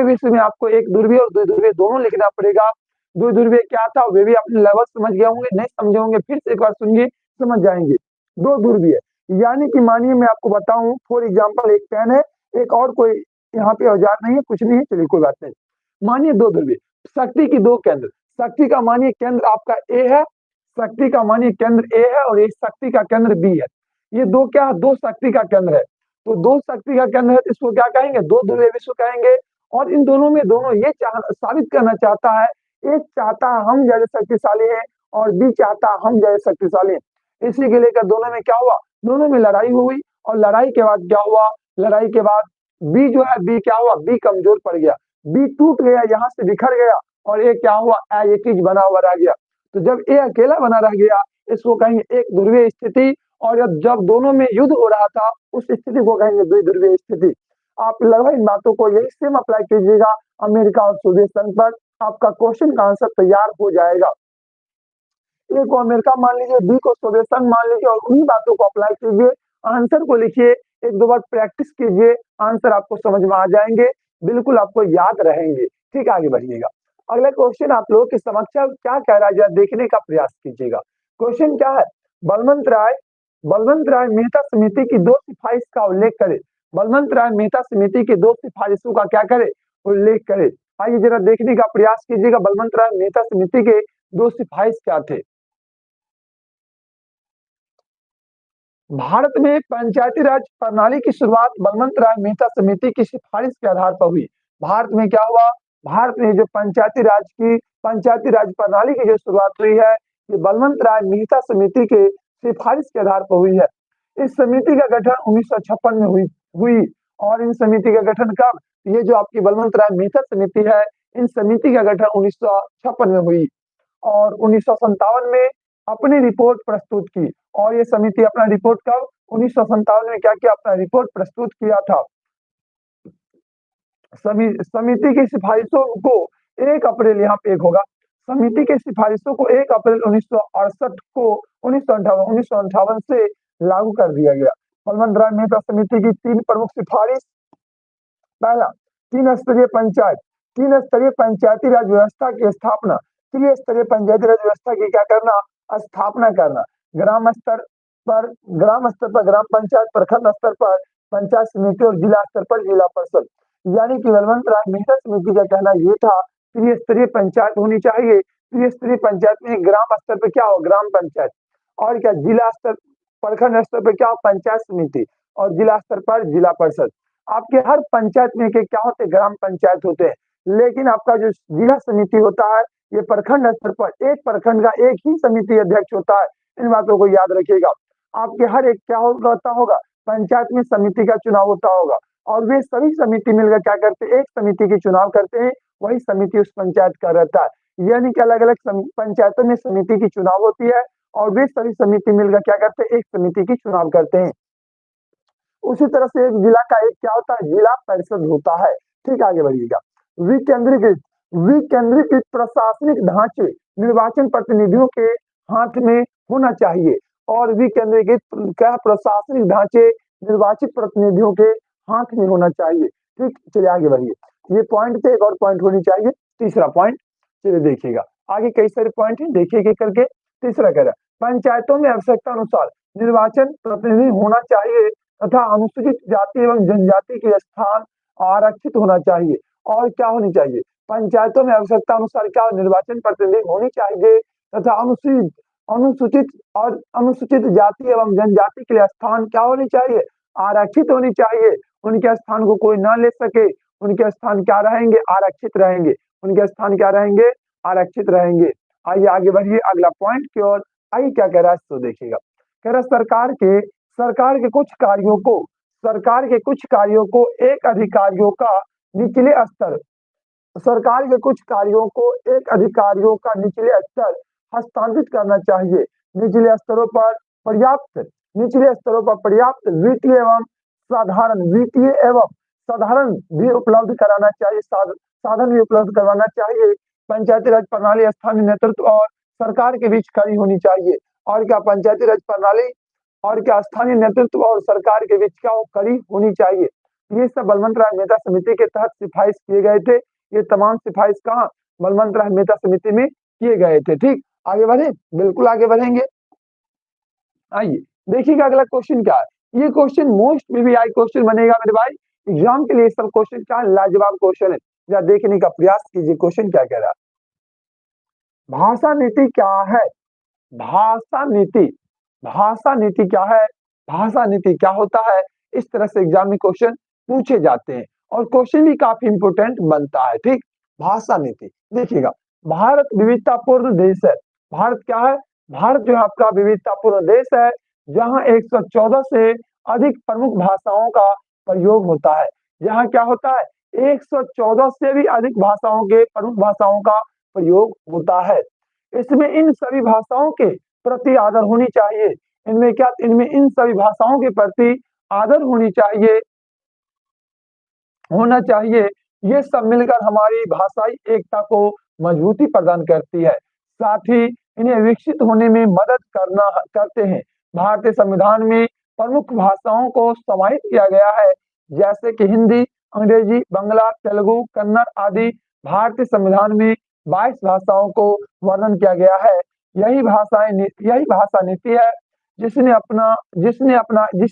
Speaker 1: विश्व में आपको एक ध्रुवीय और द्विध्रुवीय दोनों लिखना पड़ेगा। द्विध्रुवीय क्या था वे भी अपने लेवल समझ गए होंगे, नहीं समझे होंगे फिर से एक बार सुनिए, समझ जाएंगे। दो ध्रुवीय यानी कि मानिए मैं आपको बताऊं, फॉर एग्जांपल एक पेन है, एक और कोई यहाँ पे औजार नहीं है, कुछ नहीं है, चलिए कोई बात नहीं। मानिए दो ध्रुवीय, शक्ति की दो केंद्र, शक्ति का मानिए केंद्र आपका ए है, शक्ति का मानिए केंद्र ए है और एक शक्ति का केंद्र बी है। ये दो क्या है? दो शक्ति का केंद्र है। तो दो शक्ति का केंद्र है, इसको क्या कहेंगे? दो ध्रुवीय विश्व कहेंगे। और इन दोनों में दोनों ये साबित करना चाहता है, एक चाहता हम ज्यादा शक्तिशाली है और बी चाहता हम ज्यादा शक्तिशाली है। इसी के लेकर दोनों में क्या हुआ? दोनों में लड़ाई हुई और लड़ाई के बाद क्या हुआ? लड़ाई के बाद बी जो है, बी क्या हुआ? बी कमजोर पड़ गया, बी टूट गया, यहाँ से बिखर गया और ए क्या हुआ? ए एक बना हुआ रह गया। तो जब ए अकेला बना रह गया इसको कहेंगे एक ध्रुवीय स्थिति। और जब दोनों में युद्ध हो रहा था उस स्थिति को कहेंगे द्विध्रुवीय स्थिति। आप लगभग इन बातों को यही सेम अप्लाई कीजिएगा अमेरिका और सोवियत संघ पर, आपका क्वेश्चन का आंसर तैयार हो जाएगा। ए को अमेरिका मान लीजिए, बी को सोवियत संघ मान लीजिए और उन्हीं बातों को अप्लाई कीजिए, आंसर को लिखिए, एक दो बार प्रैक्टिस कीजिए, आंसर आपको समझ में आ जाएंगे, बिल्कुल आपको याद रहेंगे। ठीक, आगे बढ़िएगा। अगला क्वेश्चन आप लोगों के समक्ष क्या कह रहा है जरा देखने का प्रयास कीजिएगा। क्वेश्चन क्या है, बलवंत राय मेहता समिति की 2 सिफारिश का उल्लेख करे। बलवंत राय मेहता समिति की 2 सिफारिशों का क्या करे, उल्लेख करे। आइए जरा देखने का प्रयास कीजिएगा, बलवंत राय मेहता समिति के 2 सिफारिश क्या थे। भारत में पंचायती राज प्रणाली की शुरुआत बलवंत राय मेहता समिति की सिफारिश के आधार पर हुई। भारत में क्या हुआ, भारत में जो पंचायती राज प्रणाली की जो शुरुआत हुई है, ये बलवंत राय मेहता समिति के सिफारिश के आधार पर हुई है। इस समिति का गठन 1956 में हुई और इन समिति का गठन कब, ये जो आपकी बलवंत राय मेहता समिति है, इन समिति का गठन 1956 में हुई और 1957 में अपनी रिपोर्ट प्रस्तुत की। और ये समिति अपना रिपोर्ट कब, 1957 में क्या किया, अपना रिपोर्ट प्रस्तुत किया था। समिति की सिफारिशों को 1 अप्रैल, यहाँ पे 1 होगा, समिति के सिफारिशों को 1 अप्रैल 1968 को 1958 से लागू कर दिया गया। बलवंत राय मेहता समिति की 3 प्रमुख सिफारिश। पहला, 3 स्तरीय पंचायती राज व्यवस्था की स्थापना। 3 स्तरीय पंचायती राज व्यवस्था की क्या करना, स्थापना करना। ग्राम स्तर पर ग्राम पंचायत, प्रखंड स्तर पर पंचायत समिति और जिला स्तर पर जिला परिषद। यानी कि बलवंत राय मेहता समिति का कहना ये था, त्रिस्तरीय पंचायत होनी चाहिए। त्रिस्तरीय पंचायत में ग्राम स्तर पर क्या हो, ग्राम पंचायत, और क्या जिला स्तर, प्रखंड स्तर पर क्या हो, पंचायत समिति, और जिला स्तर पर जिला परिषद। आपके हर पंचायत में के क्या होते, ग्राम पंचायत होते हैं, लेकिन आपका जो जिला समिति होता है, ये प्रखंड स्तर पर एक प्रखंड का एक ही समिति अध्यक्ष होता है। इन बातों को याद रखिएगा। आपके हर एक क्या होता होगा, पंचायत में समिति का चुनाव होता होगा और वे सभी समिति मिलकर क्या करते हैं, एक समिति की चुनाव करते हैं, वही समिति उस पंचायत का रहता है। यानी कि अलग अलग पंचायतों में समिति की चुनाव होती है और वे सभी समिति मिलकर क्या करते हैं, एक समिति की चुनाव करते हैं। उसी तरह से एक जिला का एक क्या होता है, जिला परिषद होता है। ठीक, आगे बढ़िएगा। विकेंद्रीकृत प्रशासनिक ढांचे निर्वाचन प्रतिनिधियों के हाथ में होना चाहिए और विकेंद्रीकृत क्या प्रशासनिक ढांचे निर्वाचित प्रतिनिधियों के हाथ में होना चाहिए। ठीक, चलिए आगे बढ़िए। ये पॉइंट थे, एक और पॉइंट होनी चाहिए, तीसरा पॉइंट। चलिए देखिएगा, आगे कई सारे पॉइंट हैं, देखिए करके। तीसरा कह रहा, पंचायतों में आवश्यकता अनुसार निर्वाचन प्रतिनिधि होना चाहिए तथा अनुसूचित जाति एवं जनजाति के स्थान आरक्षित होना चाहिए। और क्या होनी चाहिए, पंचायतों में आवश्यकता अनुसार क्या निर्वाचन प्रतिनिधि होनी चाहिए तथा अनुसूचित जाति एवं जनजाति के लिए स्थान क्या होनी चाहिए, आरक्षित होनी चाहिए। उनके स्थान को कोई ना ले सके, उनके स्थान क्या रहेंगे, आरक्षित रहेंगे। उनके स्थान क्या रहेंगे, आरक्षित रहेंगे। आइए आगे बढ़िए अगला पॉइंट की ओर। आइए क्या कह रहा है, तो देखिएगा। कह रहा सरकार के कुछ कार्यों को एक अधिकारियों का निचले स्तर सरकार के कुछ कार्यों को एक अधिकारियों का निचले स्तर हस्तांतरित करना चाहिए। निचले स्तरों पर पर्याप्त वित्तीय एवं साधारण भी उपलब्ध कराना चाहिए, साधन भी उपलब्ध करवाना चाहिए। पंचायती राज प्रणाली स्थानीय नेतृत्व और सरकार के बीच खड़ी होनी चाहिए। और क्या, पंचायती राज प्रणाली और क्या स्थानीय नेतृत्व और सरकार के बीच क्या कड़ी होनी चाहिए। ये सब बलवंत राय मेहता समिति के तहत सिफारिश किए गए थे। ये तमाम सिफारिश कहाँ, बलवंत राय मेहता समिति में किए गए थे। ठीक, आगे बढ़े, बिल्कुल आगे बढ़ेंगे। आइए देखिएगा अगला क्वेश्चन क्या है। ये क्वेश्चन मोस्ट वीवीआई क्वेश्चन बनेगा मेरे भाई, एग्जाम के लिए सब क्वेश्चन क्या लाजवाब क्वेश्चन है। या देखने का प्रयास कीजिए, क्वेश्चन क्या कह रहा है। भाषा नीति क्या है, भाषा नीति क्या है, भाषा नीति क्या होता है। इस तरह से एग्जाम में क्वेश्चन पूछे जाते हैं और क्वेश्चन भी काफी इंपोर्टेंट बनता है। ठीक, भाषा नीति देखिएगा। भारत विविधतापूर्ण देश है। भारत क्या है, भारत जो आपका विविधतापूर्ण देश है, जहां 114 से अधिक प्रमुख भाषाओं का प्रयोग होता है। यहाँ क्या होता है, 114 से भी अधिक प्रमुख भाषाओं का प्रयोग होता है। इसमें इन सभी भाषाओं के प्रति आदर होनी चाहिए। इनमें इन सभी भाषाओं के प्रति आदर होना चाहिए। ये सब मिलकर हमारी भाषाई एकता को मजबूती प्रदान करती है, साथ ही इन्हें विकसित होने में मदद करते हैं। भारतीय संविधान में प्रमुख भाषाओं को समाहित किया गया है, जैसे कि हिंदी, अंग्रेजी, बांग्ला, तेलुगु, कन्नड़ आदि। भारतीय संविधान में 22 भाषाओं को वर्णन किया गया है। यही भाषा नीति है जिसे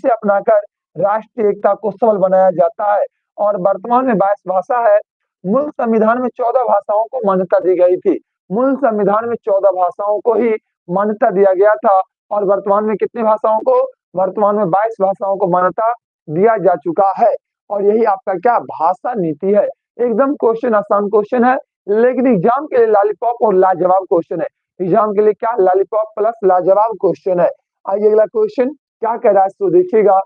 Speaker 1: अपनाकर राष्ट्रीय एकता को सबल बनाया जाता है। और वर्तमान में 22 भाषा है। मूल संविधान में 14 भाषाओं को मान्यता दी गई थी। मूल संविधान में 14 भाषाओं को ही मान्यता दिया गया था। और वर्तमान में कितनी भाषाओं को? वर्तमान में 22 भाषाओं को मान्यता दिया जा चुका है। और यही आपका क्या भाषा नीति है। एकदम क्वेश्चन आसान क्वेश्चन है, लेकिन एग्जाम के लिए लॉलीपॉप और लाजवाब क्वेश्चन है। एग्जाम के लिए क्या लॉलीपॉप प्लस लाजवाब क्वेश्चन है। आइए अगला क्वेश्चन क्या कह रहा है तो देखिएगा।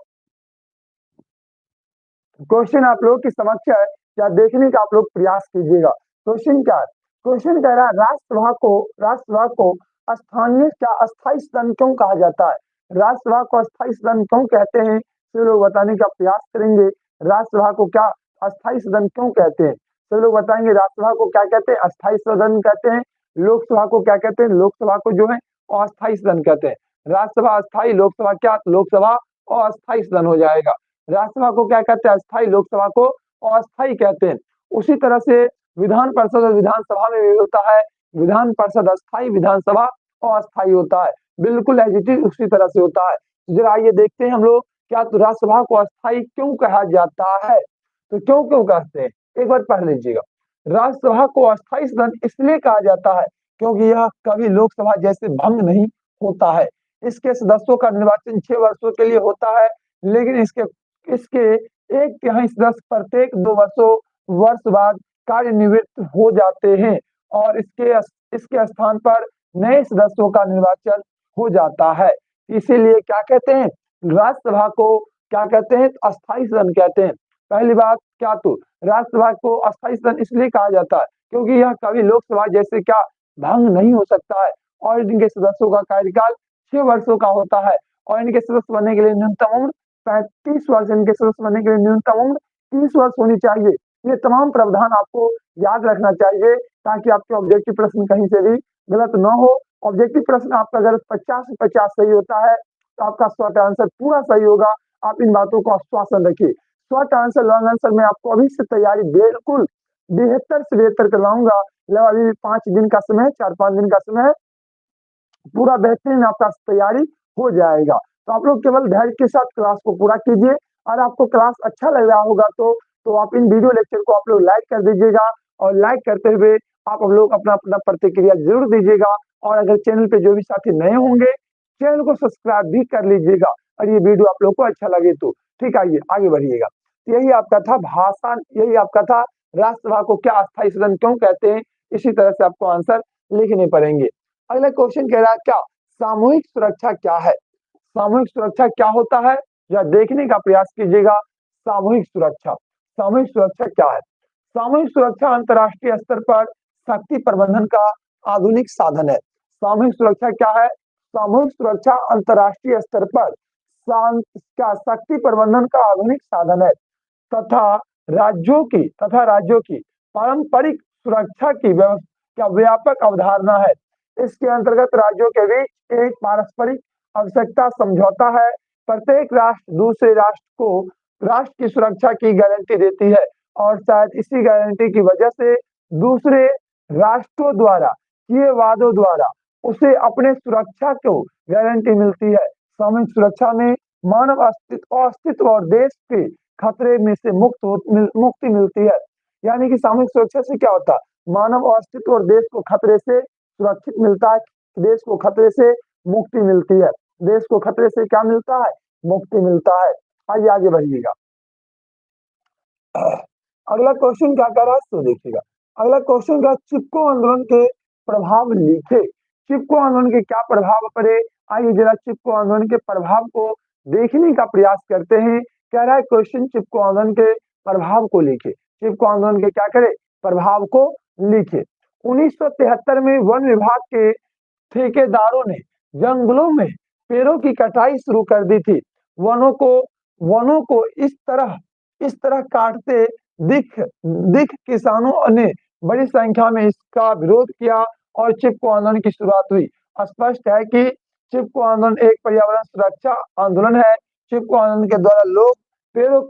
Speaker 1: क्वेश्चन आप लोग की समक्ष है, क्या देखने का आप लोग प्रयास कीजिएगा। क्वेश्चन क्या है? क्वेश्चन कह रहा है राष्ट्रसभा को स्थानीय क्या अस्थायी सदन क्यों कहा जाता है? राष्ट्रसभा को अस्थायी सदन क्यों कहते हैं, सभी लोग बताने का प्रयास करेंगे। राष्ट्रसभा को क्या अस्थायी सदन क्यों कहते हैं? सभी लोग बताएंगे राष्ट्रसभा को क्या कहते हैं? अस्थायी सदन कहते हैं। लोकसभा को क्या कहते हैं? लोकसभा को जो है अस्थायी सदन कहते हैं। राज्यसभा अस्थायी, लोकसभा क्या? लोकसभा अस्थायी सदन हो जाएगा। राज्यसभा को क्या कहते हैं? अस्थायी। लोकसभा को अस्थायी कहते हैं। उसी तरह से विधान परिषद और विधानसभा में भी होता है। विधान परिषद अस्थायी, विधानसभा अस्थायी होता है। बिल्कुल एग्जैक्टली उसी तरह से होता है। जरा आइए देखते हैं हम लोग, क्या तो राज्यसभा को अस्थायी क्यों कहा जाता है? तो क्यों क्यों कहते हैं, एक बार पढ़ लीजिएगा। राज्यसभा को अस्थायी सदन इसलिए कहा जाता है क्योंकि यह कभी लोकसभा जैसे भंग नहीं होता है। इसके सदस्यों का निर्वाचन 6 वर्षों के लिए होता है, लेकिन इसके इसके एक तिहाई सदस्य प्रत्येक 2 वर्ष बाद कार्यनिवृत्त हो जाते हैं और इसके स्थान पर नए सदस्यों का निर्वाचन हो जाता है। इसीलिए क्या कहते हैं? राज्यसभा को क्या कहते हैं? अस्थायी सदन कहते हैं। पहली बात क्या, तो राज्यसभा को अस्थायी सदन इसलिए कहा जाता है क्योंकि यह कभी लोकसभा जैसे क्या भंग नहीं हो सकता है और इनके सदस्यों का कार्यकाल 6 वर्षों का होता है और इनके सदस्य बनने के लिए न्यूनतम उम्र 35 वर्ष, इनके सदस्य बनने के लिए न्यूनतम उम्र 30 वर्ष होनी चाहिए। ये तमाम प्रावधान आपको याद रखना चाहिए ताकि आपके ऑब्जेक्टिव प्रश्न कहीं से भी गलत न हो। ऑब्जेक्टिव प्रश्न आपका अगर 50 से 50 सही होता है तो आपका शॉर्ट आंसर पूरा सही होगा। आप इन बातों को आश्वासन रखिए। शॉर्ट आंसर, लॉन्ग आंसर में आपको अभी से तैयारी बिल्कुल बेहतर से बेहतर करवाऊंगा। अभी 5 दिन का समय, 4-5 दिन का समय, पूरा बेहतरीन आपका तैयारी हो जाएगा। तो आप लोग केवल धैर्य के साथ क्लास को पूरा कीजिए। और आपको क्लास अच्छा लग रहा होगा तो आप इन वीडियो लेक्चर को आप लोग लाइक कर दीजिएगा और लाइक करते हुए आप लोग अपना अपना प्रतिक्रिया जरूर दीजिएगा। और अगर चैनल पे जो भी साथी नए होंगे, चैनल को सब्सक्राइब भी कर लीजिएगा और ये वीडियो आप लोग को अच्छा लगे तो। ठीक, आइए आगे बढ़िएगा। यही आपका था भाषण, यही आपका था राज्यसभा को क्या अस्थायी सदन क्यों कहते हैं। इसी तरह से आपको आंसर लिखने पड़ेंगे। अगला क्वेश्चन कह रहा है, क्या सामूहिक सुरक्षा क्या है? सामूहिक सुरक्षा क्या होता है, या देखने का प्रयास कीजिएगा। सामूहिक सुरक्षा क्या है? सामूहिक सुरक्षा अंतर्राष्ट्रीय स्तर पर शक्ति प्रबंधन का आधुनिक साधन है। सामूहिक सुरक्षा क्या है? सामूहिक सुरक्षा अंतर्राष्ट्रीय स्तर पर क्या शक्ति प्रबंधन का आधुनिक साधन है तथा राज्यों की पारंपरिक सुरक्षा की क्या व्यापक अवधारणा है। इसके अंतर्गत राज्यों के बीच एक पारस्परिक आवश्यकता समझौता है। प्रत्येक राष्ट्र दूसरे राष्ट्र की सुरक्षा की गारंटी देती है और शायद इसी गारंटी की वजह से दूसरे राष्ट्रों द्वारा किए वादों द्वारा उसे अपने सुरक्षा को गारंटी मिलती है। सामूहिक सुरक्षा में मानव अस्तित्व और देश के खतरे में से मुक्ति मिलती है। यानी कि सामूहिक सुरक्षा से क्या होता है? मानव अस्तित्व और देश को खतरे से सुरक्षित मिलता है, देश को खतरे से मुक्ति मिलती है। देश को खतरे से क्या मिलता है? मुक्ति मिलता है। आइए आगे बढ़िएगा। अगला क्वेश्चन क्या कर रहा है तो देखिएगा। अगला क्वेश्चन का चिपको आंदोलन के प्रभाव लिखे। चिपको आंदोलन के क्या प्रभाव पड़े? आइए जरा चिपको आंदोलन के प्रभाव को देखने का प्रयास करते हैं। कह रहा है क्वेश्चन, चिपको आंदोलन के प्रभाव को लिखे। चिपको आंदोलन के क्या करे? प्रभाव को लिखे। 1973 में वन विभाग के ठेकेदारों ने जंगलों में पेड़ों की कटाई शुरू कर दी थी। वनों को इस तरह काटते दिख किसानों ने बड़ी संख्या में इसका विरोध किया और चिपको आंदोलन की शुरुआत हुई। स्पष्ट है कि चिपको आंदोलन एक पर्यावरण सुरक्षा आंदोलन है। चिपको आंदोलन के द्वारा लोग पेड़ों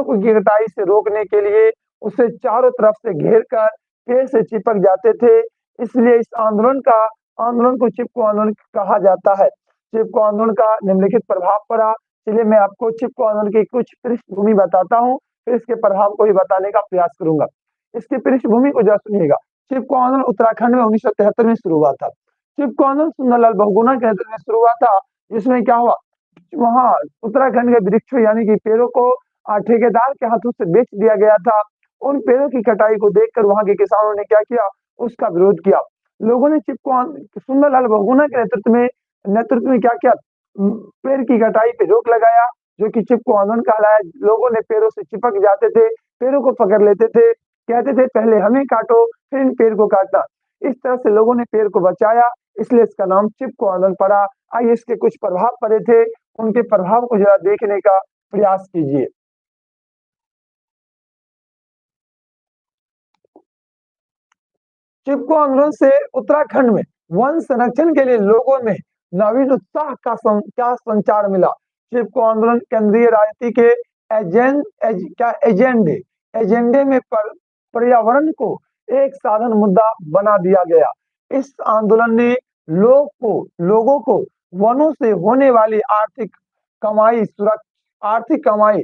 Speaker 1: को कटाई से रोकने के लिए उसे चारों तरफ से घेर कर पेड़ से चिपक जाते थे। इसलिए इस आंदोलन का आंदोलन को चिपको आंदोलन कहा जाता है। चिपको आंदोलन का निम्नलिखित प्रभाव पड़ा। चलिए मैं आपको चिपको आंदोलन की कुछ पृष्ठभूमि बताता हूँ, फिर इसके प्रभाव को भी बताने का प्रयास करूंगा। इसकी पृष्ठभूमि को जरा सुनिएगा। चिपको आंदोलन उत्तराखंड में 1973 में शुरू हुआ था। चिपको आंदोलन सुंदरलाल बहुगुणा के नेतृत्व में शुरू हुआ था, जिसमें क्या हुआ, वहां उत्तराखंड के वृक्षों यानी कि पेड़ों को ठेकेदार के हाथों से बेच दिया गया था। उन पेड़ों की कटाई को देखकर वहां के किसानों ने क्या किया, उसका विरोध किया। लोगों ने सुंदरलाल बहुगुणा के नेतृत्व में क्या किया, पेड़ की कटाई पे रोक लगाया, जो कि चिपको आंदोलन कहलाया। लोगों ने पेड़ों से चिपक जाते थे, पेड़ों को पकड़ लेते थे, कहते थे पहले हमें काटो फिर इन पेड़ को काटना। इस तरह से लोगों ने पेड़ को बचाया, इसलिए इसका नाम चिपको आंदोलन पड़ा। आइए इसके कुछ प्रभाव पड़े थे, उनके प्रभाव को जरा देखने का प्रयास कीजिए। चिपको आंदोलन से उत्तराखंड में वन संरक्षण के लिए लोगों में नवीन उत्साह क्या संचार मिला। चिपको आंदोलन केंद्रीय राजनीति के एजेंडे में पर्यावरण को एक साधन मुद्दा बना दिया गया। इस आंदोलन ने लोगों को वनों से होने वाली आर्थिक कमाई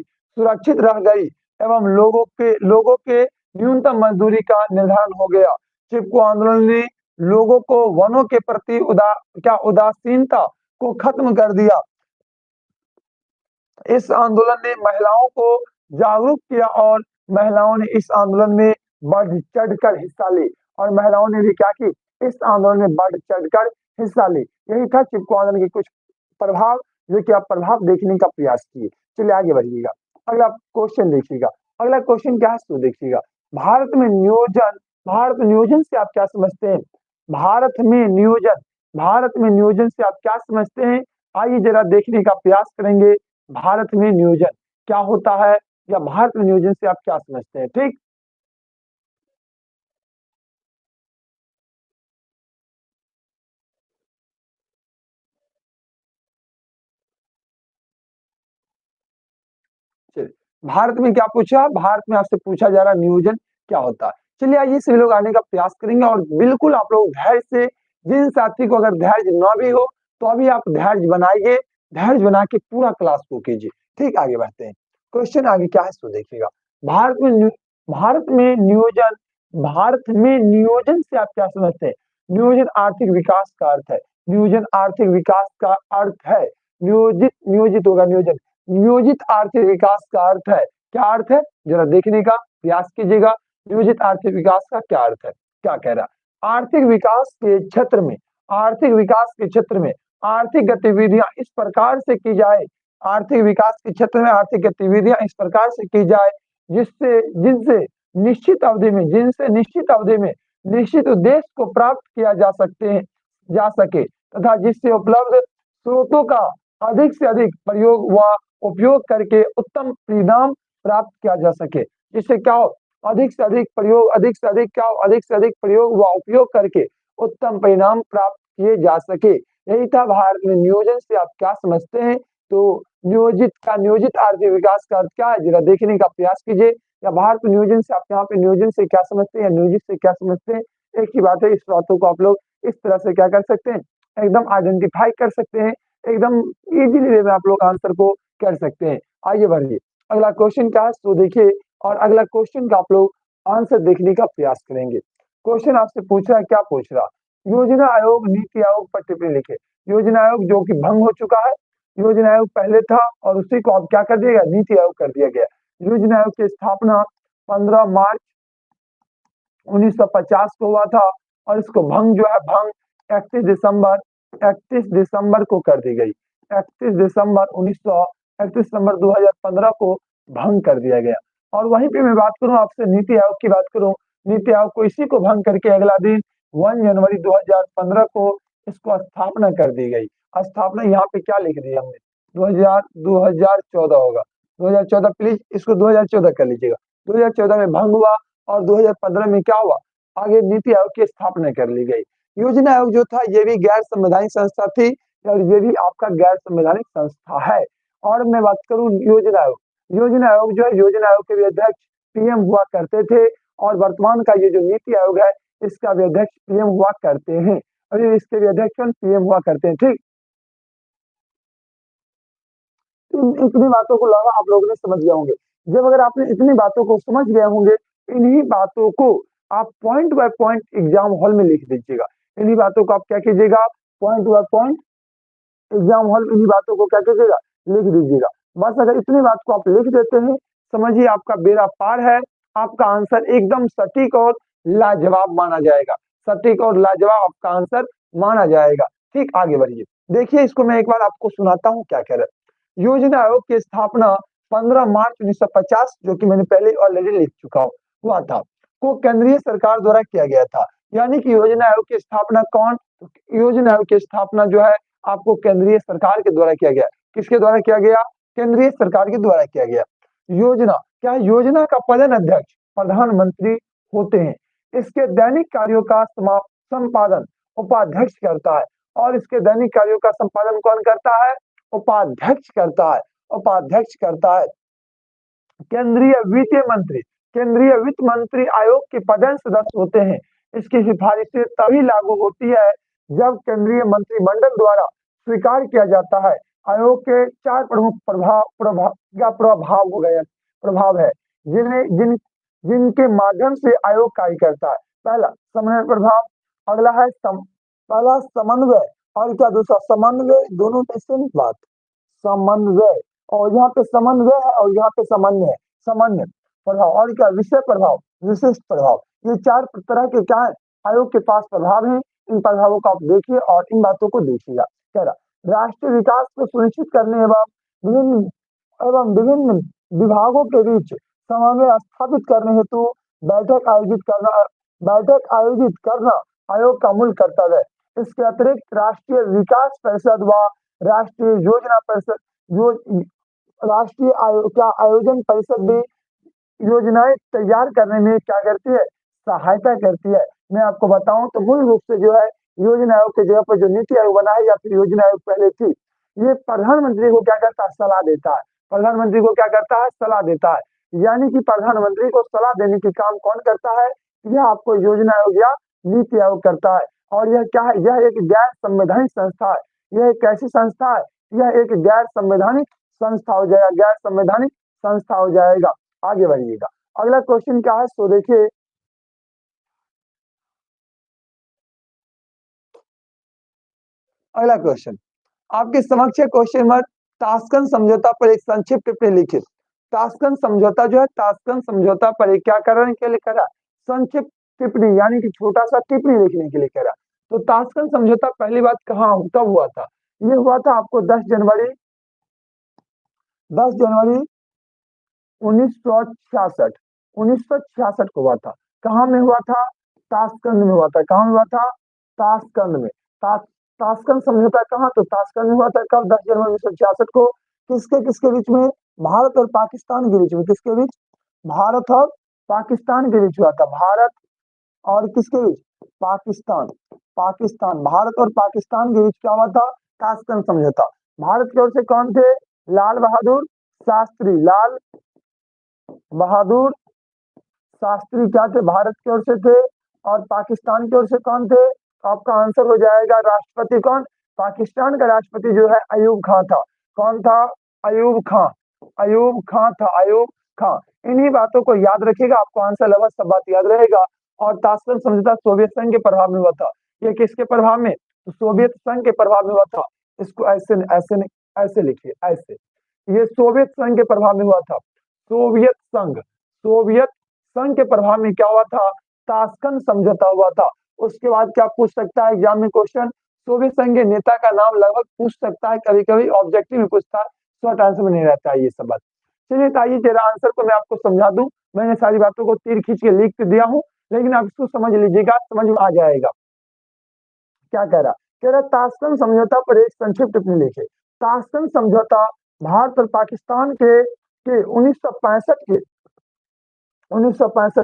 Speaker 1: सुरक्षित रह गई एवं लोगों के न्यूनतम मजदूरी का निर्धारण हो गया। चिपको आंदोलन ने लोगों को वनों के प्रति उदासीनता को खत्म कर दिया। इस आंदोलन ने महिलाओं को जागरूक किया और महिलाओं ने इस आंदोलन में बढ़ चढ़कर हिस्सा ली, और महिलाओं ने भी क्या की, इस आंदोलन में बढ़ चढ़कर हिस्सा ली। यही था चिपको आंदोलन के कुछ प्रभाव, जो कि आप प्रभाव देखने का प्रयास किए। चलिए आगे बढ़िएगा, अगला क्वेश्चन देखिएगा। अगला क्वेश्चन क्या है तो देखिएगा। भारत में नियोजन से आप क्या समझते हैं? भारत में नियोजन से आप क्या समझते हैं? आइए जरा देखने का प्रयास करेंगे। भारत में नियोजन क्या होता है, या भारत में नियोजन से आप क्या समझते हैं? ठीक, चलिए भारत में क्या पूछा, भारत में आपसे पूछा जा रहा नियोजन क्या होता है। चलिए आइए सभी लोग आने का प्रयास करेंगे, और बिल्कुल आप लोग धैर्य से, जिन साथी को अगर धैर्य ना भी हो तो अभी आप धैर्य बनाइए, धैर्य बना के पूरा क्लास को कीजिए। ठीक, आगे बढ़ते हैं। क्वेश्चन आगे क्या है तो देखिएगा। भारत में न्यू- भारत में नियोजन भारत में नियोजन से आप क्या समझते हैं? नियोजन आर्थिक विकास का अर्थ है। नियोजन आर्थिक विकास का अर्थ है। नियोजित होगा नियोजन, नियोजित आर्थिक विकास का अर्थ है। क्या अर्थ है, जरा देखने का प्रयास कीजिएगा। नियोजित आर्थिक विकास का क्या अर्थ है, क्या कह रहा है? आर्थिक विकास के क्षेत्र में आर्थिक गतिविधियां इस प्रकार से की जाए, आर्थिक विकास के क्षेत्र में आर्थिक गतिविधियां इस प्रकार से की जाए जिससे जिनसे जिनसे निश्चित अवधि में निश्चित उद्देश्य को प्राप्त किया जा सके, तथा जिससे उपलब्ध स्रोतों का अधिक से अधिक प्रयोग व उपयोग करके उत्तम परिणाम प्राप्त किया जा सके। जिससे क्या हो, अधिक से अधिक प्रयोग व उपयोग करके उत्तम परिणाम प्राप्त किए जा सके। यही था भारत में नियोजन से आप क्या समझते हैं। तो नियोजित आर्थिक विकास का अर्थ क्या है, जरा देखने का प्रयास कीजिए। या भारत में नियोजन से आप यहाँ पे नियोजन से क्या समझते हैं, या नियोजित से क्या समझते हैं, एक ही बात है। इस बातों को आप लोग इस तरह से क्या कर सकते हैं, एकदम आइडेंटिफाई कर सकते हैं, एकदम इजीली वे में आप लोग आंसर को कर सकते हैं। आइए बढ़िए, अगला क्वेश्चन क्या है तो देखिए, और अगला क्वेश्चन का आप लोग आंसर देखने का प्रयास करेंगे। क्वेश्चन आपसे पूछ रहा है, क्या पूछ रहा, योजना आयोग नीति आयोग पर टिप्पणी लिखे। योजना आयोग जो कि भंग हो चुका है, योजना आयोग पहले था और उसी को अब क्या कर दिया गया, नीति आयोग कर दिया गया। योजना आयोग की स्थापना 15 मार्च 1950 को हुआ था, और इसको भंग जो है भंग 31 दिसंबर को कर दी गई। 31 दिसंबर 2015 को भंग कर दिया गया। और वहीं पे मैं बात करूं आपसे, नीति आयोग की बात करूं, नीति आयोग को इसी को भंग करके अगला दिन 1 जनवरी 2015 को इसको स्थापना कर दी गई। स्थापना यहाँ पे क्या लिख दिया हमने, 2014 होगा, 2014 प्लीज इसको 2014 कर लीजिएगा। 2014 में भंग हुआ और 2015 में क्या हुआ, आगे नीति आयोग की स्थापना कर ली गई। योजना आयोग जो था ये भी गैर संवैधानिक संस्था थी, और ये भी आपका गैर संवैधानिक संस्था है। और मैं बात करूं योजना आयोग जो है, योजना आयोग के भी अध्यक्ष पीएम हुआ करते थे, और वर्तमान का ये जो नीति आयोग है इसका भी अध्यक्ष पीएम हुआ करते हैं। अभी इसके भी अध्यक्ष पीएम हुआ करते हैं। ठीक, इतनी बातों को लगा आप लोगों ने समझ गए होंगे। जब अगर आपने इतनी बातों को समझ गए होंगे, इन्हीं बातों को आप point by point exam hall में लिख दीजिएगा। इन्हीं बातों को आप क्या कीजिएगा, point by point exam hall में इन्हीं बातों को क्या कीजिएगा, लिख दीजिएगा। बस अगर इतनी बात को आप लिख देते हैं, समझिए आपका बेड़ा पार है। आपका आंसर एकदम सटीक और लाजवाब माना जाएगा। सटीक और लाजवाब आपका आंसर माना जाएगा। ठीक, आगे बढ़िए। देखिए इसको मैं एक बार आपको सुनाता हूँ क्या कह रहा है। योजना आयोग की स्थापना 15 मार्च 1950, जो कि मैंने पहले ऑलरेडी लिख चुका हूँ, हुआ था, को केंद्रीय सरकार द्वारा किया गया था। यानी कि योजना आयोग की स्थापना कौन, योजना आयोग की स्थापना जो है आपको केंद्रीय सरकार के द्वारा किया गया। किसके द्वारा किया गया, केंद्रीय सरकार के द्वारा किया गया। योजना, क्या योजना का प्रधान अध्यक्ष प्रधानमंत्री होते हैं। इसके दैनिक कार्यों का संपादन उपाध्यक्ष करता है, और इसके दैनिक कार्यों का संपादन कौन करता है, उपाध्यक्ष करता है, उपाध्यक्ष करता है। केंद्रीय वित्त मंत्री, केंद्रीय वित्त मंत्री आयोग के पदेन सदस्य होते हैं। इसकी सिफारिशें तभी लागू होती है जब केंद्रीय मंत्रिमंडल द्वारा स्वीकार किया जाता है। आयोग के 4 प्रमुख प्रभाव हो गए, प्रभाव है जिनके माध्यम से आयोग कार्य करता है। पहला समन्वय प्रभाव, अगला है पहला समन्वय, और क्या दूसरा समन्वय, दोनों में सेम बात, समन्वय, और यहाँ पे समन्वय है और यहाँ पे समन्वय, समन्वय प्रभाव, और क्या विषय प्रभाव, विशिष्ट प्रभाव। ये 4 तरह के क्या है आयोग के पास प्रभाव हैं। इन प्रभावों को आप देखिए और इन बातों को देखिएगा। कह रहा राष्ट्रीय विकास को सुनिश्चित करने विभिन्न विभागों के बीच समन्वय स्थापित करने हेतु बैठक आयोजित करना आयोग का मूल कर्तव्य है। इसके अतिरिक्त राष्ट्रीय विकास परिषद व राष्ट्रीय योजना परिषद, जो राष्ट्रीय आयोजन परिषद भी योजनाएं तैयार करने में क्या करती है, सहायता करती है। मैं आपको बताऊं तो मूल रूप से जो है योजना आयोग की जगह पर जो नीति आयोग बना है या फिर योजना आयोग पहले थी, ये प्रधानमंत्री को क्या करता है, सलाह देता है। प्रधानमंत्री को क्या करता है, सलाह देता है। यानी कि प्रधानमंत्री को सलाह देने की काम कौन करता है, यह आपको योजना आयोग या नीति आयोग करता है। और यह क्या है, यह एक गैर संवैधानिक संस्था है। यह एक कैसी संस्था है, यह एक गैर संवैधानिक संस्था हो जाएगा, गैर संवैधानिक संस्था हो जाएगा। आगे बढ़िएगा, अगला क्वेश्चन क्या है सो देखिए। अगला क्वेश्चन आपके समक्ष है, क्वेश्चन नंबर ताशकंद समझौता पर एक संक्षिप्त टिप्पणी लिखित। ताशकंद समझौता जो है, ताशकंद समझौता पर एक क्या करने के लिए करा, संक्षिप्त टिप्पणी, यानी कि छोटा सा टिप्पणी लिखने के लिए करा। तो ताशकंद समझौता पहली बात कहाँ कब हुआ था, ये हुआ था आपको 10 जनवरी 1966 1966 को हुआ था। कहाँ में हुआ था, ताशकंद में हुआ था। कहाँ में हुआ था, ताशकंद में। ताशकंद समझौता कहाँ, तो ताशकंद में हुआ था। कब, 10 जनवरी 1966 को। किसके किसके बीच में, भारत और पाकिस्तान के बीच में। किसके बीच, भारत और पाकिस्तान के बीच हुआ था। भारत और किसके बीच, पाकिस्तान, पाकिस्तान, भारत और पाकिस्तान के बीच क्या हुआ था, ताशकंद समझौता। भारत की ओर से कौन थे, लाल बहादुर शास्त्री, लाल बहादुर शास्त्री क्या थे, भारत की ओर से थे। और पाकिस्तान की ओर से कौन थे, आपका आंसर हो जाएगा राष्ट्रपति कौन, पाकिस्तान का राष्ट्रपति जो है अयूब खां था। कौन था, अयूब खां, अयूब खां था, अयूब खां। इन्हीं बातों को याद रखिएगा, आपको आंसर लगभग सब बात याद रहेगा। और ताशकंद समझौता सोवियत संघ के प्रभाव में हुआ था। ये किसके प्रभाव में, तो सोवियत संघ के प्रभाव में हुआ था। इसको ऐसे ऐसे ऐसे लिखिए, ऐसे, ये सोवियत संघ के प्रभाव में हुआ था। सोवियत संघ, सोवियत संघ के प्रभाव में क्या हुआ था, ताशकंद समझौता हुआ था। उसके बाद क्या पूछ सकता है एग्जाम में क्वेश्चन, सोवियत संघ के नेता का नाम लगभग पूछ सकता है, कभी कभी ऑब्जेक्टिव में पूछता है, शॉर्ट आंसर में नहीं रहता है ये सब बात। चलिए तो आइए तेरा आंसर को मैं आपको समझा दूं। मैंने सारी बातों को तीर खींच के लिख दिया हूं, लेकिन आप इसको समझ लीजिएगा, समझ में आ जाएगा। क्या कह रहा ताशकंद समझौता पर एक संक्षिप्त टिप्पणी लिखे। ताशकंद समझौता भारत और पाकिस्तान के 1965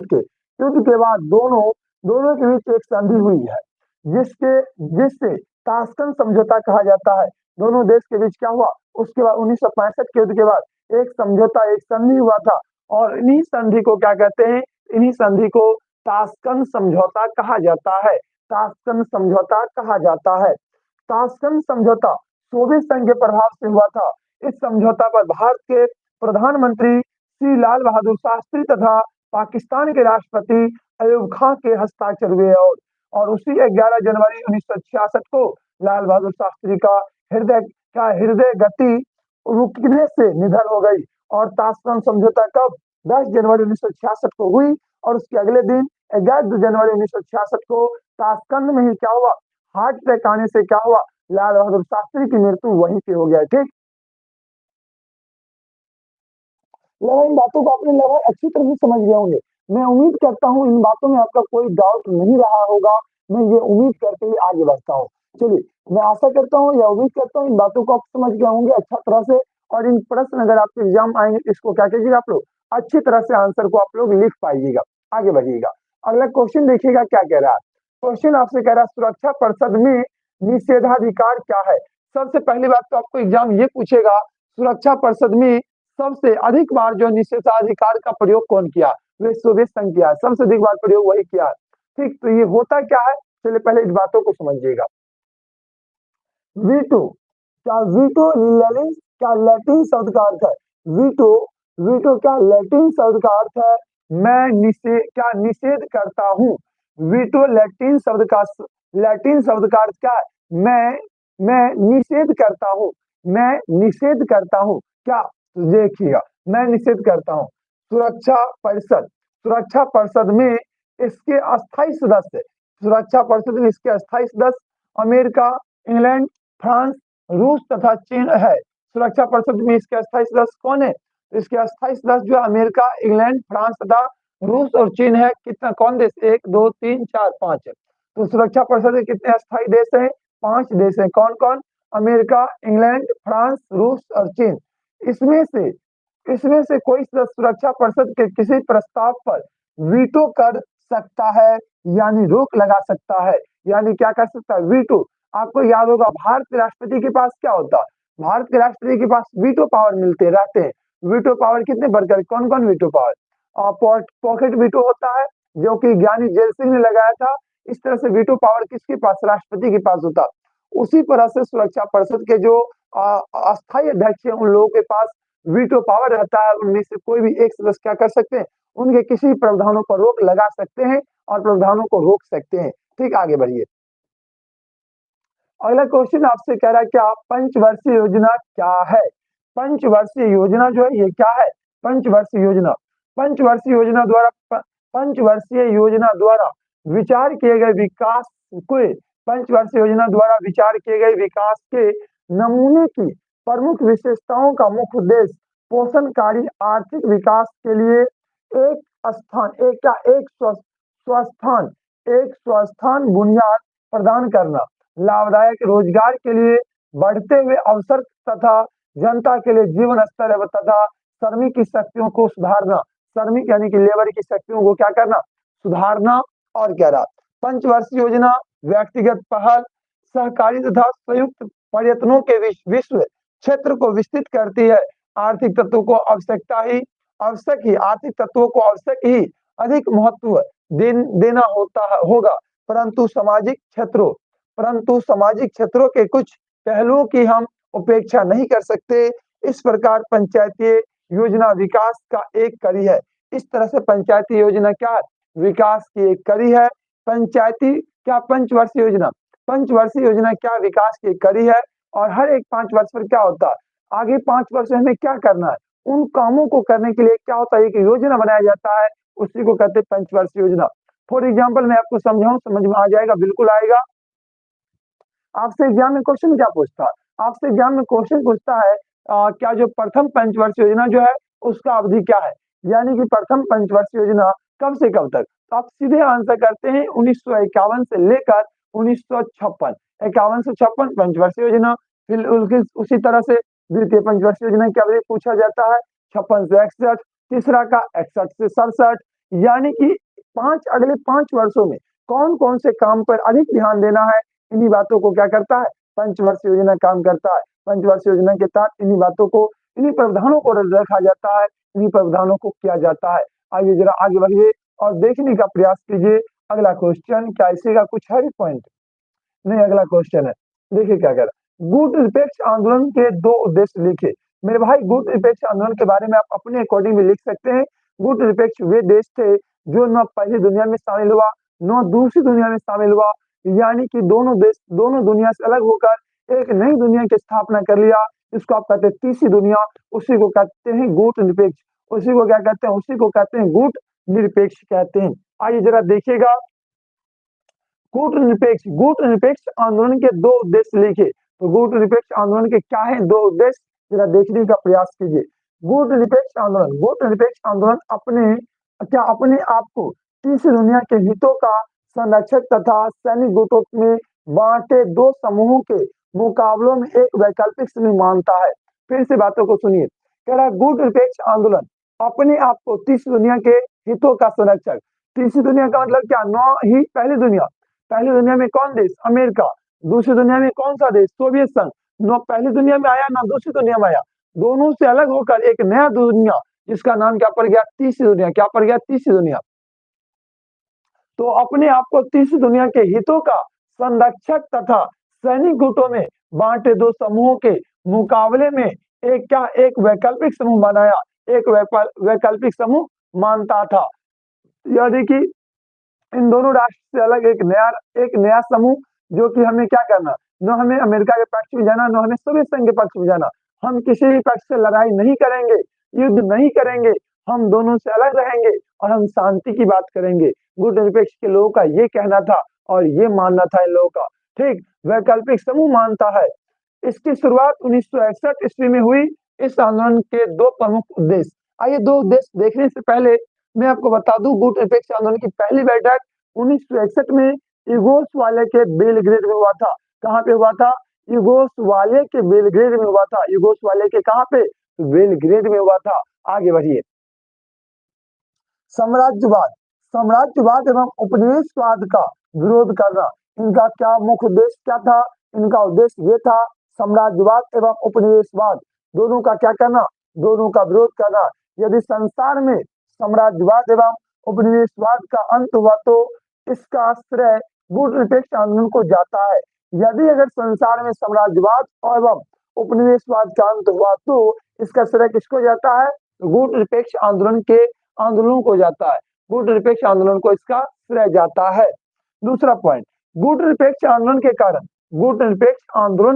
Speaker 1: के युद्ध के बाद दोनों के बीच एक संधि हुई है, जिससे ताशकंद समझौता कहा जाता है। दोनों देश के बीच क्या हुआ, उसके बाद 1965 के युद्ध के बाद एक समझौता, एक संधि हुआ था। और इन्हीं संधि को क्या कहते हैं, इन्हीं संधि को ताशकंद समझौता कहा जाता है। ताशकंद समझौता कहा जाता है। ताशकंद समझौता सोवियत संघ के प्रभाव से हुआ था। इस समझौता पर भारत के प्रधानमंत्री श्री लाल बहादुर शास्त्री तथा पाकिस्तान के राष्ट्रपति अयूब खान के हस्ताक्षर हुए और उसी 11 जनवरी 1966 को लाल बहादुर शास्त्री का हृदय गति रुकने से निधन हो गई। और ताशकंद समझौता कब 10 जनवरी 1966 को हुई और उसके अगले दिन 11 जनवरी 1966 को ताशकंद में ही क्या हुआ, हार्ट अटैक आने से क्या हुआ, लाल बहादुर शास्त्री की मृत्यु वहीं पे हो गया। ठीक, लगभग इन बातों को आपने लगभग अच्छी तरह से समझ गए होंगे। मैं उम्मीद करता हूँ इन बातों में आपका कोई डाउट नहीं रहा होगा। मैं ये उम्मीद करके ही आगे बढ़ता हूँ। चलिए, मैं आशा करता हूँ या उम्मीद करता हूँ इन बातों को आप समझ गए होंगे अच्छा तरह से। और इन प्रश्न अगर आपके एग्जाम आएंगे इसको क्या कीजिएगा, आप लोग अच्छी तरह से आंसर को आप लोग लिख पाइएगा, आगे बढ़िएगा। अगला क्वेश्चन देखिएगा क्या कह रहा है। क्वेश्चन आपसे कह रहा है सुरक्षा परिषद में निषेधाधिकार क्या है। सबसे पहली बात तो आपको एग्जाम ये पूछेगा, सुरक्षा परिषद में सबसे अधिक बार जो निषेधाधिकार का प्रयोग कौन किया, वे सोवियत संघ किया, सबसे अधिक बार प्रयोग वही किया। ठीक, तो ये होता क्या है, चलिए पहले इस बातों को समझिएगा। वीटो, क्या वीटो लैटिन शब्द का अर्थ है। वीटो वीटो क्या लैटिन शब्द का अर्थ है मैं निषेध करता हूँ। वीटो लैटिन शब्द का अर्थ क्या है, मैं निषेध करता हूँ, मैं निषेध करता हूँ। क्या, देखिएगा, मैं निषेध करता हूँ। सुरक्षा परिषद में इसके अस्थायी सदस्य, सुरक्षा परिषद में इसके अस्थायी सदस्य अमेरिका, इंग्लैंड, फ्रांस, रूस तथा चीन है। सुरक्षा परिषद में इसके अस्थायी सदस्य कौन है, इसके अस्थायी सदस्य जो अमेरिका, इंग्लैंड, फ्रांस तथा रूस और चीन है। कितना, कौन देश, 1 2 3 4 5 है। तो सुरक्षा परिषद के कितने अस्थायी देश हैं, 5 देश हैं। कौन कौन, अमेरिका, इंग्लैंड, फ्रांस, रूस और चीन। इसमें से कोई सदस्य सुरक्षा परिषद के किसी प्रस्ताव पर वीटो कर सकता है, यानी रोक लगा सकता है, यानी क्या कर सकता है, वीटो। आपको याद होगा भारत के राष्ट्रपति के पास क्या होता है, भारत के राष्ट्रपति के पास वीटो पावर मिलते रहते हैं। वीटो पावर कितने प्रकार, कौन कौन वीटो पावर, पॉकेट वीटो होता है जो कि ज्ञानी जेल सिंह ने लगाया था। इस तरह से वीटो पावर किसके पास, राष्ट्रपति के पास होता। उसी तरह से सुरक्षा परिषद के जो अस्थायी अध्यक्ष है उन लोगों के पास वीटो पावर रहता है। उनमें से कोई भी एक सदस्य क्या कर सकते हैं, उनके किसी प्रावधानों पर रोक लगा सकते हैं और प्रावधानों को रोक सकते हैं। ठीक, आगे बढ़िए। अगला क्वेश्चन आपसे कह रहा है क्या पंचवर्षीय योजना क्या है। पंचवर्षीय योजना जो है ये क्या है, पंचवर्षीय योजना, पंचवर्षीय योजना द्वारा विचार किए गए विकास को, पंचवर्षीय योजना द्वारा विचार किए गए विकास के नमूने की प्रमुख विशेषताओं का मुख्य उद्देश्य पोषणकारी आर्थिक विकास के लिए एक स्वस्थान बुनियाद प्रदान करना, लाभदायक रोजगार के लिए बढ़ते हुए अवसर तथा जनता के लिए जीवन स्तर तथा श्रमिक की शक्तियों को सुधारना, श्रमिक यानी कि लेबर की शक्तियों को क्या करना, सुधारना। और क्या रहा, पंचवर्षीय योजना व्यक्तिगत पहल, सहकारी तथा संयुक्त प्रयत्नों के विश्व क्षेत्र को विस्तृत करती है। आर्थिक तत्वों को आर्थिक तत्वों को आवश्यक ही अधिक महत्व देना होगा, परंतु सामाजिक क्षेत्रों के कुछ पहलुओं की हम उपेक्षा नहीं कर सकते। इस प्रकार पंचायती योजना विकास का एक कड़ी है। इस तरह से पंचायती योजना क्या है, विकास की एक कड़ी है। पंचवर्षीय योजना क्या विकास की एक कड़ी है। और हर एक 5 वर्ष पर क्या होता है, आगे 5 वर्ष में हमें क्या करना है, उन कामों को करने के लिए क्या होता है, एक योजना बनाया जाता है, उसी को कहते हैं पंचवर्षीय योजना। फॉर एग्जाम्पल मैं आपको समझाऊं, समझ में आ जाएगा, बिल्कुल आएगा। आपसे एग्जाम में क्वेश्चन क्या पूछता है, आपसे एग्जाम में क्वेश्चन पूछता है क्या जो प्रथम पंचवर्षीय योजना जो है उसका अवधि क्या है, यानी कि प्रथम पंचवर्षीय योजना कब से कब तक। तो आप सीधे आंसर करते हैं 1951 से लेकर 1956, 51 से 56 पंचवर्षीय योजना। फिर उसी तरह से द्वितीय पंचवर्षीय योजना की अवधि पूछा जाता है 56 से 61, तीसरा का 61 से 67, यानी कि अगले 5 वर्षों में कौन कौन से काम पर अधिक ध्यान देना है, इन्हीं बातों को क्या करता है, पंचवर्षीय योजना काम करता है। पंचवर्षीय योजना के तहत इन्हीं बातों को, इन्हीं प्रावधानों को रखा जाता है, इन्हीं प्रावधानों को किया जाता है। आइए जरा आगे बढ़िए और देखने का प्रयास कीजिए अगला क्वेश्चन, क्या इसी का कुछ है पॉइंट? नहीं, अगला क्वेश्चन है, देखिए क्या कह रहा है, गुट निरपेक्ष आंदोलन के दो उद्देश्य लिखे। मेरे भाई, गुट निरपेक्ष आंदोलन के बारे में आप अपने अकॉर्डिंग भी लिख सकते हैं। गुट निरपेक्ष वे देश थे जो न पहली दुनिया में शामिल हुआ न दूसरी दुनिया में शामिल हुआ, यानी कि दोनों देश दोनों दुनिया से अलग होकर एक नई दुनिया की स्थापना कर लिया। इसको आप कहते हैं तीसरी दुनिया, उसी को कहते हैं गुट निरपेक्ष। उसी को क्या कहते हैं? उसी को कहते हैं गुट निरपेक्ष कहते हैं। आइए जरा देखिएगा, गुट निरपेक्ष आंदोलन के दो उद्देश्य लिखे। तो गुट निरपेक्ष आंदोलन के क्या है दो उद्देश्य, जरा देखने का प्रयास कीजिए। गुट निरपेक्ष आंदोलन अपने आप को तीसरी दुनिया के हितों का संरक्षक तथा सैनिक गुटों में बांटे दो समूहों के मुकाबलों में एक वैकल्पिक समूह मानता है। फिर से बातों को सुनिए, कह रहा है गुट निरपेक्ष आंदोलन अपने आप को तीसरी दुनिया के हितों का संरक्षक। तीसरी दुनिया का मतलब क्या? न ही पहली दुनिया में कौन देश? अमेरिका। दूसरी दुनिया में कौन सा देश? सोवियत संघ। न पहली दुनिया में आया ना दूसरी दुनिया में आया, दोनों से अलग होकर एक नया दुनिया, जिसका नाम क्या पड़ गया? तीसरी दुनिया। क्या पड़ गया? तीसरी दुनिया। तो अपने आप को तीसरी दुनिया के हितों का संरक्षक तथा सैनिक गुटों में बांटे दो समूहों के मुकाबले में एक वैकल्पिक समूह बनाया, एक वैकल्पिक समूह मानता था। यानी कि इन दोनों राष्ट्र से अलग एक नया समूह, जो कि हमें क्या करना, न हमें अमेरिका के पक्ष में जाना, न हमें सोवियत संघ के पक्ष में जाना। हम किसी भी पक्ष से लड़ाई नहीं करेंगे, युद्ध नहीं करेंगे, हम दोनों से अलग रहेंगे और हम शांति की बात करेंगे। गुट निरपेक्ष के लोगों का ये कहना था और ये मानना था इन लोगों का। ठीक, वैकल्पिक समूह मानता है। इसकी शुरुआत 1961 ईस्वी में हुई। इस आंदोलन के दो प्रमुख उद्देश्य, आइए दो उद्देश्य देखने से पहले मैं आपको बता दूं, गुट निरपेक्ष आंदोलन की पहली बैठक 1961 में यूगोस्लाविया के बेलग्रेड में हुआ था। कहाँ पे हुआ था? यूगोस्लाविया के बेलग्रेड में हुआ था। यूगोस्लाविया के कहाँ पे? बेलग्रेड में हुआ था। आगे बढ़िए, साम्राज्यवाद एवं उपनिवेशवाद का विरोध करना। इनका क्या मुख्य उद्देश्य क्या था? इनका उद्देश्य ये था, साम्राज्यवाद एवं उपनिवेशवाद दोनों का क्या करना? दोनों का विरोध करना। यदि संसार में साम्राज्यवाद एवं उपनिवेशवाद का अंत हुआ तो इसका श्रेय गुट निरपेक्ष आंदोलन को जाता है। यदि अगर संसार में साम्राज्यवाद एवं उपनिवेशवाद का अंत हुआ तो इसका श्रेय किसको जाता है? गुट निरपेक्ष आंदोलन को जाता है। गुट निरपेक्ष आंदोलन को इसका श्रेय जाता है। दूसरा पॉइंट, गुट निरपेक्ष आंदोलन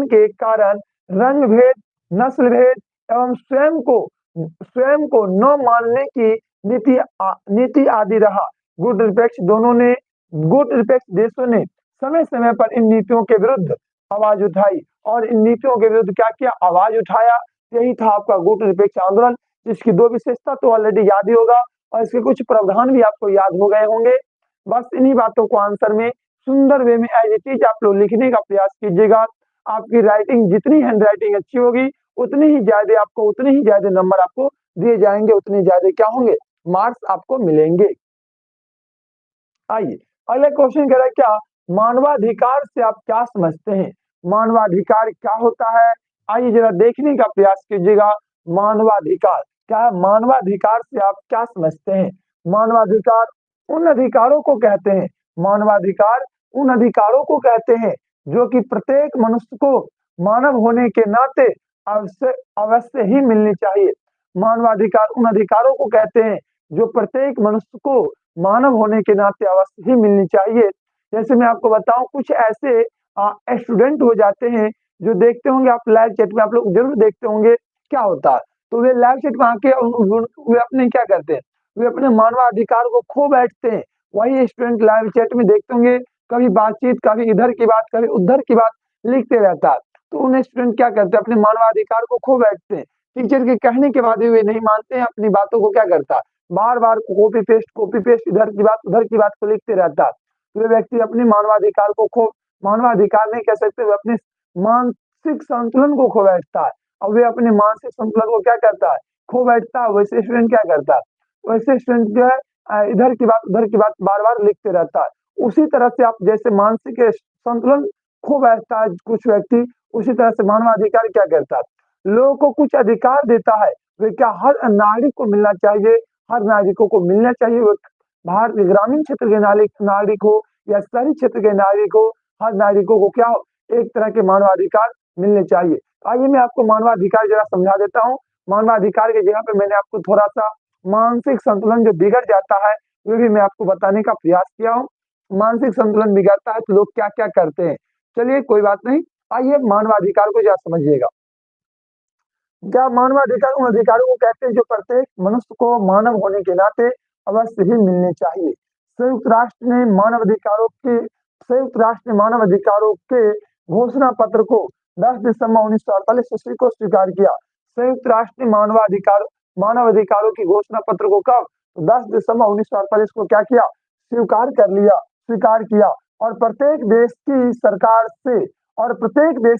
Speaker 1: के कारण रंग भेद, नस्ल भेद एवं स्वयं को न मानने की नीति आदि रहा। गुट निरपेक्ष देशों ने समय समय पर इन नीतियों के विरुद्ध आवाज उठाई और इन नीतियों के विरुद्ध क्या किया? आवाज उठाया। यही था आपका गुट निरपेक्ष आंदोलन, जिसकी दो विशेषता तो ऑलरेडी याद ही होगा और इसके कुछ प्रावधान भी आपको याद हो गए होंगे। बस इन्हीं बातों को आंसर में सुंदर वे में एज इट इज आप लोग लिखने का प्रयास कीजिएगा। आपकी राइटिंग, जितनी हैंड राइटिंग अच्छी होगी उतने ही ज्यादा नंबर आपको दिए जाएंगे, उतने ज्यादा क्या होंगे? मार्क्स आपको मिलेंगे। आइए अगला क्वेश्चन कह रहा है, क्या मानवाधिकार से आप क्या समझते हैं? मानवाधिकार क्या होता है? आइए जरा देखने का प्रयास कीजिएगा। मानवाधिकार क्या है? मानवाधिकार से आप क्या समझते हैं? मानवाधिकार उन अधिकारों को कहते हैं, जो कि प्रत्येक मनुष्य को मानव होने के नाते अवश्य ही मिलनी चाहिए। मानवाधिकार उन अधिकारों को कहते हैं जो प्रत्येक मनुष्य को मानव होने के नाते अवश्य ही मिलनी चाहिए। जैसे मैं आपको बताऊं, कुछ ऐसे स्टूडेंट हो जाते हैं जो देखते होंगे आप लाइव चैट में, आप लोग जरूर देखते होंगे क्या होता है। तो वे लाइव चैट में आके वे अपने क्या करते हैं? वे अपने मानवाधिकार को खो बैठते हैं। वही स्टूडेंट लाइव चैट में देखते होंगे, कभी बातचीत, कभी इधर की बात, कभी उधर की बात लिखते रहता है। तो उन्हें स्टूडेंट क्या करते हैं? अपने मानवाधिकार को खो बैठते हैं। टीचर के कहने के बाद भी वे नहीं मानते हैं, अपनी बातों को क्या करता है? बार बार कॉपी पेस्ट इधर की बात उधर की बात को लिखते रहता है। तो वे व्यक्ति अपने मानवाधिकार नहीं कह सकते, वे अपने मानसिक संतुलन को खो बैठता है। और वे अपने मानसिक संतुलन को क्या करता है? खो बैठता है। वैसे स्टूडेंट क्या करता है? वैसे स्टूडेंट जो है इधर की बात उधर की बात बार बार लिखते रहता है। उसी तरह से आप जैसे मानसिक संतुलन खो बैठता है कुछ व्यक्ति, उसी तरह से मानवाधिकार क्या करता है? लोगों को कुछ अधिकार देता है। वे क्या हर नागरिक को मिलना चाहिए, हर नागरिकों को मिलना चाहिए। भारत के ग्रामीण क्षेत्र के नागरिक हो या शहरी क्षेत्र के नागरिक हो, हर नागरिकों को क्या हो, एक तरह के मानवाधिकार मिलने चाहिए। आइए मैं आपको मानवाधिकार जरा समझा देता हूँ। मानवाधिकार की जगह पे मैंने आपको थोड़ा सा मानसिक संतुलन जो बिगड़ जाता है वो भी मैं आपको बताने का प्रयास किया हूँ। मानसिक संतुलन बिगड़ता है तो लोग क्या क्या करते हैं, चलिए कोई बात नहीं। आइए मानवाधिकार को जरा समझिएगा। क्या मानवाधिकार उन अधिकारों को कहते हैं जो प्रत्येक मनुष्य को मानव होने के नाते अवश्य ही मिलने चाहिए। संयुक्त राष्ट्र ने मानव अधिकारों के घोषणा पत्र को 10 दिसंबर 1948 ईस्वी को स्वीकार किया। संयुक्त राष्ट्र ने मानव अधिकारों की घोषणा पत्र को कब, 10 दिसंबर 1948 को क्या किया, स्वीकार किया। और प्रत्येक देश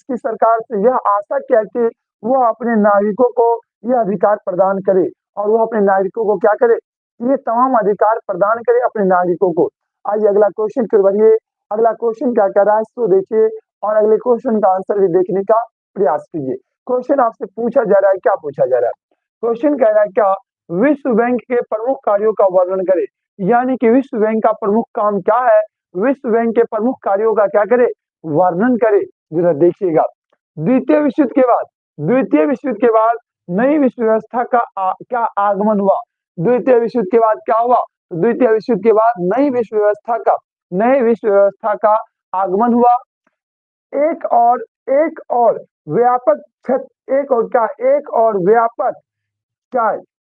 Speaker 1: की सरकार से यह आशा किया कि वह अपने नागरिकों को यह अधिकार प्रदान करे, और वह अपने नागरिकों को क्या करे, ये तमाम अधिकार प्रदान करे अपने नागरिकों को। आइए अगला क्वेश्चन फिर बढ़िए। अगला क्वेश्चन क्या कह रहा है इसको देखिए, और अगले क्वेश्चन का आंसर भी देखने का प्रयास कीजिए। क्वेश्चन आपसे पूछा जा रहा है, क्या पूछा जा रहा है, क्वेश्चन कह रहा है क्या, विश्व बैंक के प्रमुख कार्यों का वर्णन करे। यानी कि विश्व बैंक का प्रमुख काम क्या है, विश्व बैंक के प्रमुख कार्यों का क्या करे, वर्णन करे। जरा देखिएगा। द्वितीय विश्व युद्ध के बाद नई विश्व व्यवस्था का क्या आगमन हुआ। द्वितीय विश्व युद्ध के बाद क्या हुआ, द्वितीय विश्व युद्ध के बाद नई विश्व व्यवस्था का आगमन हुआ। एक और व्यापक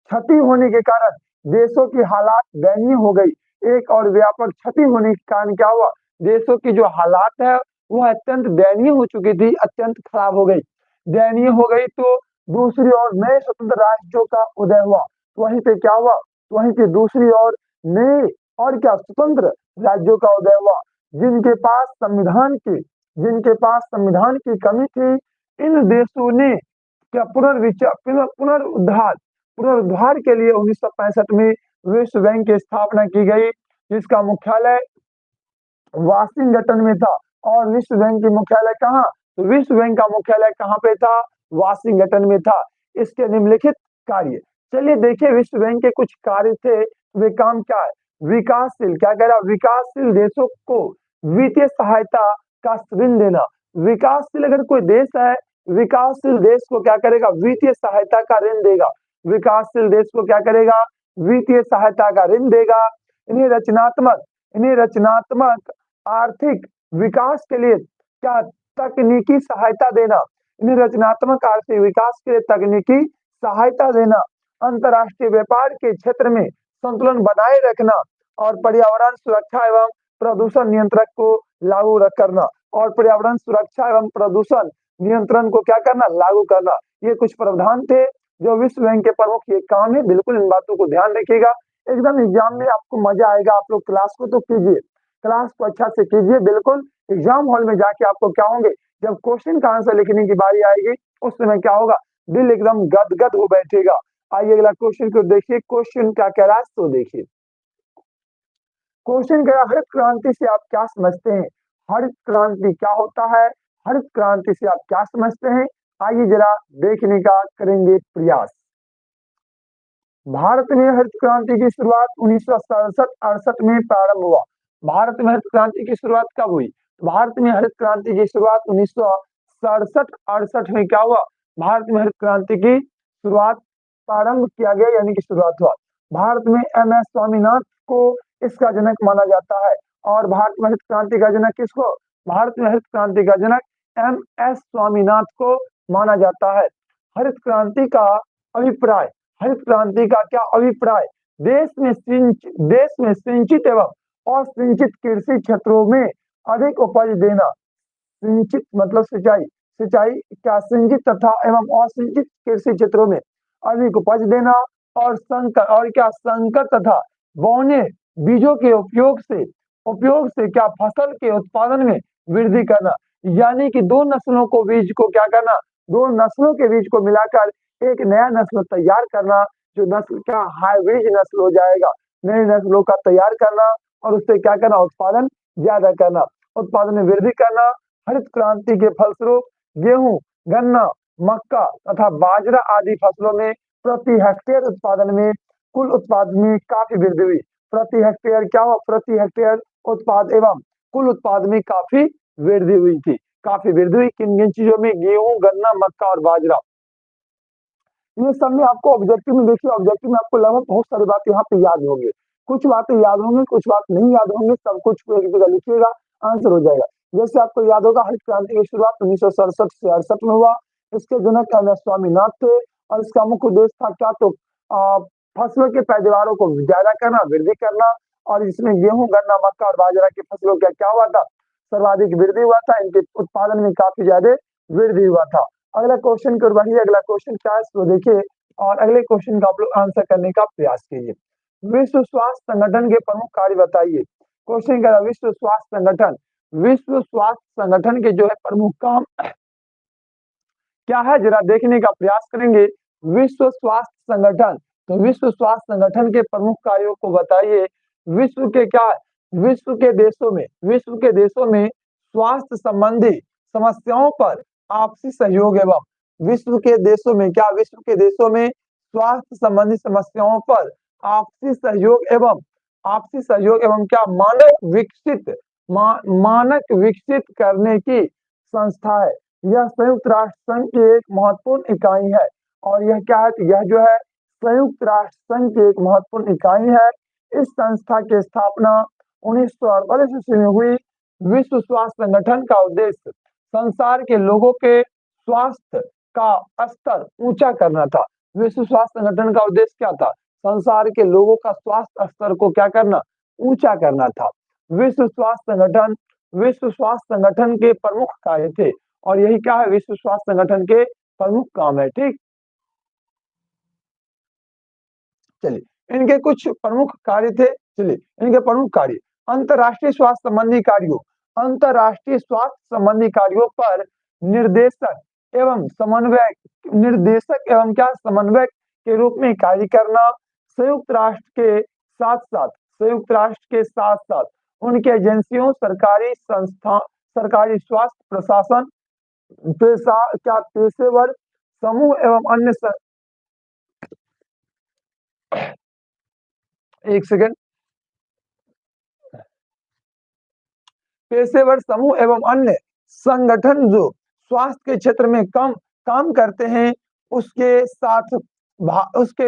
Speaker 1: क्षति होने के कारण देशों की हालात दयनीय हो गई। एक और व्यापक क्षति होने के कारण क्या हुआ, देशों की जो हालात है वह अत्यंत दयनीय हो चुकी थी, अत्यंत खराब हो गई, दयनीय हो गई। तो दूसरी ओर नए स्वतंत्र राज्यों का उदय हुआ। तो वहीं पे क्या हुआ, वहीं पे दूसरी ओर नए और क्या स्वतंत्र राज्यों का उदय हुआ, जिनके पास संविधान की कमी थी। इन देशों ने क्या पुनरुद्धार के लिए 1965 में विश्व बैंक की स्थापना की गई, जिसका मुख्यालय वाशिंगटन में था। और विश्व बैंक की मुख्यालय कहाँ, तो विश्व बैंक का मुख्यालय कहाँ पे था, वाशिंगटन में था। इसके निम्नलिखित कार्य, चलिए देखिए विश्व बैंक के कुछ कार्य थे, वे काम क्या है, विकासशील, क्या कह रहा, विकासशील देशों को वित्तीय सहायता का ऋण देना। विकासशील अगर कोई देश है, विकासशील देश को क्या करेगा, वित्तीय सहायता का ऋण देगा। विकासशील देश को क्या करेगा, वित्तीय सहायता का ऋण देगा। इन्हें रचनात्मक आर्थिक विकास के लिए क्या, तकनीकी सहायता देना। इन्हें रचनात्मक आर्थिक विकास के लिए तकनीकी सहायता देना। अंतर्राष्ट्रीय व्यापार के क्षेत्र में संतुलन बनाए रखना और पर्यावरण सुरक्षा एवं प्रदूषण नियंत्रण को लागू करना। और पर्यावरण सुरक्षा एवं प्रदूषण नियंत्रण को क्या करना, लागू करना। ये कुछ प्रावधान थे जो विश्व बैंक के प्रमुख ये काम है। बिल्कुल इन बातों को ध्यान रखिएगा, एकदम एग्जाम में आपको मजा आएगा। आप लोग क्लास को तो कीजिए, क्लास को अच्छा से कीजिए। बिल्कुल एग्जाम हॉल में जाके आपको क्या होंगे, जब क्वेश्चन का आंसर लिखने की बारी आएगी उस समय क्या होगा, दिल एकदम गदगद हो बैठेगा। आइए अगला क्वेश्चन को देखिए, क्वेश्चन क्या कह रहा है तो देखिए। क्वेश्चन कह रहा है, हरित क्रांति से आप क्या समझते हैं। हरित क्रांति क्या होता है, हरित क्रांति से आप क्या समझते हैं, आइए जरा देखने का करेंगे प्रयास। भारत में हरित क्रांति की शुरुआत 1967-68 में प्रारंभ हुआ। भारत में हरित क्रांति की शुरुआत कब हुई, भारत में हरित क्रांति की शुरुआत 1967-68 में क्या हुआ, भारत में हरित क्रांति की शुरुआत प्रारंभ किया गया, यानी कि शुरुआत हुआ। भारत में MS स्वामीनाथन को इसका जनक माना जाता है। और भारत में हरित क्रांति का जनक किसको, भारत में हरित क्रांति का जनक MS स्वामीनाथन को माना जाता है। हरित क्रांति का अभिप्राय, हरित क्रांति का क्या अभिप्राय, देश में सिंचित एवं असिंचित कृषि क्षेत्रों में अधिक उपज देना। सिंचित मतलब सिंचाई क्या, सिंचित तथा एवं असिंचित कृषि क्षेत्रों में अधिक उपज देना। और संकर तथा बौने बीजों के उपयोग से क्या, फसल के उत्पादन में वृद्धि करना। यानी कि दो नस्लों के बीज को मिलाकर एक नया नस्ल तैयार करना, जो नस्ल क्या हाइब्रिड नस्ल हो जाएगा। नई नस्लों का तैयार करना और उससे क्या करना, उत्पादन ज्यादा करना, उत्पादन में वृद्धि करना। हरित क्रांति के फलस्वरूप गेहूं, गन्ना, मक्का तथा बाजरा आदि फसलों में प्रति हेक्टेयर उत्पादन में कुल उत्पादन में काफी वृद्धि हुई। प्रति हेक्टेयर क्या हुआ, प्रति हेक्टेयर उत्पाद एवं कुल उत्पाद में काफी वृद्धि हुई थी। काफी वृद्धि हुई किन किन चीजों में, गेहूं, गन्ना, मक्का और बाजरा। ये सब में आपको ऑब्जेक्टिव में देखिए, ऑब्जेक्टिव में आपको लगभग बहुत सारी बात यहाँ पे याद होंगे, कुछ बातें याद होंगी, कुछ बात नहीं याद होंगे, सब कुछ को एक जगह लिखिएगा, आंसर हो जाएगा। जैसे आपको याद होगा हरित क्रांति की शुरुआत 1967 से 68 में हुआ। इसके जनक एम एस स्वामीनाथन थे और इसका मुख्य उद्देश्य था क्या, तो फसलों के पैदावारों को ज्यादा करना, वृद्धि करना। और इसमें गेहूं, गन्ना, मक्का और बाजरा की फसलों का क्या हुआ था, सर्वाधिक वृद्धि हुआ था, इनके उत्पादन में काफी ज्यादा वृद्धि हुआ था। अगला क्वेश्चन कर बढ़िए, अगला क्वेश्चन क्या है इसको देखिए और अगले क्वेश्चन का आप लोग आंसर करने का प्रयास कीजिए। विश्व स्वास्थ्य संगठन के प्रमुख कार्य बताइए। क्वेश्चन क्या है, विश्व स्वास्थ्य संगठन, विश्व स्वास्थ्य संगठन के जो है प्रमुख काम क्या है, जरा देखने का प्रयास करेंगे। विश्व स्वास्थ्य संगठन, तो विश्व स्वास्थ्य संगठन के प्रमुख कार्यों को बताइए। विश्व के क्या है, विश्व के देशों में स्वास्थ्य संबंधी समस्याओं पर आपसी सहयोग एवं विश्व के देशों में क्या, विश्व के देशों में स्वास्थ्य संबंधी समस्याओं पर आपसी सहयोग एवं क्या मानक विकसित करने की संस्था है। यह संयुक्त राष्ट्र संघ की एक महत्वपूर्ण इकाई है। और यह क्या है, यह जो है संयुक्त राष्ट्र संघ की एक महत्वपूर्ण इकाई है। इस संस्था की स्थापना 1948 ईस्वी में हुई। विश्व स्वास्थ्य संगठन का उद्देश्य संसार के लोगों के स्वास्थ्य का स्तर ऊंचा करना था। विश्व स्वास्थ्य संगठन का उद्देश्य क्या था, संसार के लोगों का स्वास्थ्य स्तर को क्या करना, ऊंचा करना था। विश्व स्वास्थ्य संगठन के प्रमुख कार्य थे और यही क्या है, विश्व स्वास्थ्य संगठन के प्रमुख काम है। ठीक, चलिए इनके कुछ प्रमुख कार्य थे। चलिए इनके प्रमुख कार्य, अंतरराष्ट्रीय स्वास्थ्य संबंधी कार्यों, अंतरराष्ट्रीय स्वास्थ्य संबंधी कार्यों पर निर्देशक एवं समन्वयक के रूप में कार्य करना। संयुक्त राष्ट्र के साथ साथ उनके एजेंसियों, सरकारी संस्था, सरकारी स्वास्थ्य प्रशासन, पेशेवर समूह एवं अन्य एक सेकंड, पेशेवर समूह एवं अन्य संगठन जो स्वास्थ्य के क्षेत्र में काम करते हैं उसके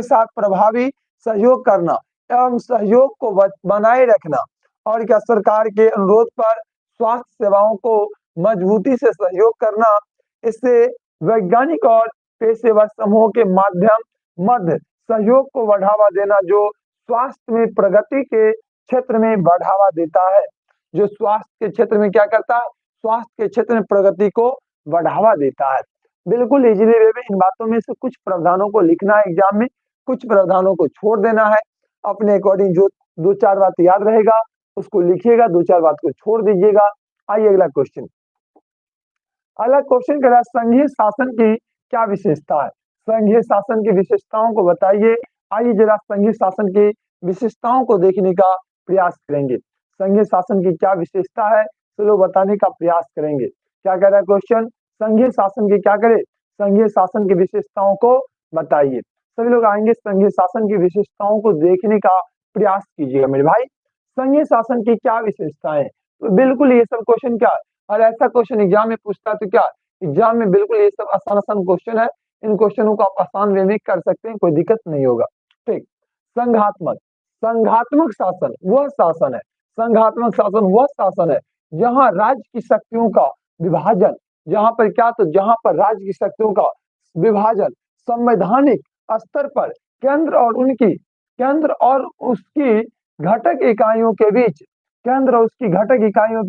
Speaker 1: साथ प्रभावी सहयोग करना एवं सहयोग को बनाए रखना। और क्या, सरकार के अनुरोध पर स्वास्थ्य सेवाओं को मजबूती से सहयोग करना। इससे वैज्ञानिक और पेशेवर समूहों के मध्य सहयोग को बढ़ावा देना, जो स्वास्थ्य में प्रगति के क्षेत्र में बढ़ावा देता है। जो स्वास्थ्य के क्षेत्र में क्या करता है, स्वास्थ्य के क्षेत्र में प्रगति को बढ़ावा देता है। बिल्कुल इजीली वे में इन बातों में से कुछ प्रावधानों को लिखना है एग्जाम में, कुछ प्रावधानों को छोड़ देना है। अपने अकॉर्डिंग जो 2-4 बात याद रहेगा उसको लिखिएगा, 2-4 बात को छोड़ दीजिएगा। आइए अगला क्वेश्चन। अगला क्वेश्चन कह रहा है संघीय शासन की क्या विशेषता है, संघीय शासन की विशेषताओं को बताइए। आइए जरा संघीय शासन की विशेषताओं को देखने का प्रयास करेंगे। संघीय शासन की क्या विशेषता है चलो बताने का प्रयास करेंगे। क्या कह रहा है क्वेश्चन, संघीय शासन की क्या करे, संघीय शासन की विशेषताओं को बताइए। सभी लोग आएंगे, संघीय शासन की विशेषताओं को देखने का प्रयास कीजिएगा मेरे भाई। संघीय शासन की क्या विशेषताएं, तो बिल्कुल ये सब क्वेश्चन क्या है, और ऐसा क्वेश्चन एग्जाम में पूछता है तो क्या, एग्जाम में बिल्कुल ये सब आसान क्वेश्चन है। इन क्वेश्चनों को आप आसान वे में कर सकते हैं, कोई दिक्कत नहीं होगा। ठीक, संघात्मक शासन वह शासन है, संघात्मक शासन वह शासन है जहां राज्य की शक्तियों का विभाजन, जहां पर क्या, तो जहां पर राज्य की शक्तियों का विभाजन संवैधानिक स्तर पर केंद्र और उसकी घटक इकाइयों के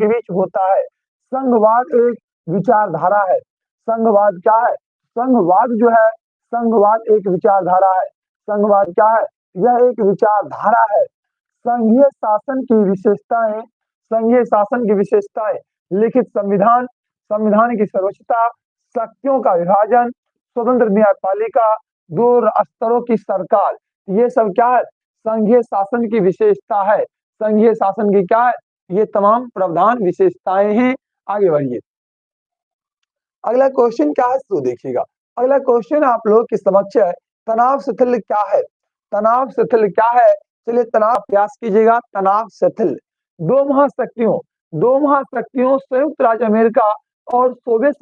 Speaker 1: बीच होता है। संघवाद एक विचारधारा है, संघवाद क्या है, संघवाद जो है, संघवाद एक विचारधारा है, संघवाद क्या है, यह एक विचारधारा है। संघीय शासन की विशेषताएं, लिखित संविधान की सर्वोच्चता, शक्तियों का विभाजन, स्वतंत्र न्यायपालिका, 2 स्तरों की सरकार, ये सब क्या है, संघीय शासन की विशेषता है। संघीय शासन की क्या है, ये तमाम प्रावधान विशेषताएं हैं। आगे बढ़िए, अगला क्वेश्चन क्या है तो देखिएगा। अगला क्वेश्चन आप लोग के समक्ष है, तनाव शिथिल क्या है, तनाव शिथिल क्या है चलिए तनाव अभ्यास कीजिएगा। तनाव शिथिल। दो महाशक्तियों संयुक्त राज्य अमेरिका और सोवियत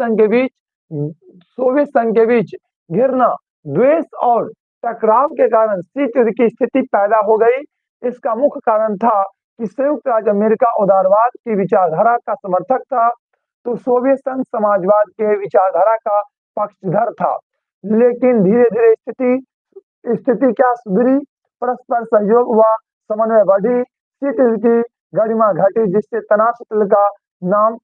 Speaker 1: संघ के बीच घिरना, द्वेष और टकराव के कारण शीत युद्ध की स्थिति पैदा हो गई। इसका मुख्य कारण था कि संयुक्त राज्य अमेरिका उदारवाद की विचारधारा का समर्थक था, तो सोवियत संघ समाजवाद के विचारधारा का पक्षधर था। लेकिन धीरे धीरे स्थिति क्या सुधरी, परस्पर सहयोग हुआ, समन्वय बढ़ी, शीत युद्ध की गरिमा घटी, जिससे तनाव शिथिल का नाम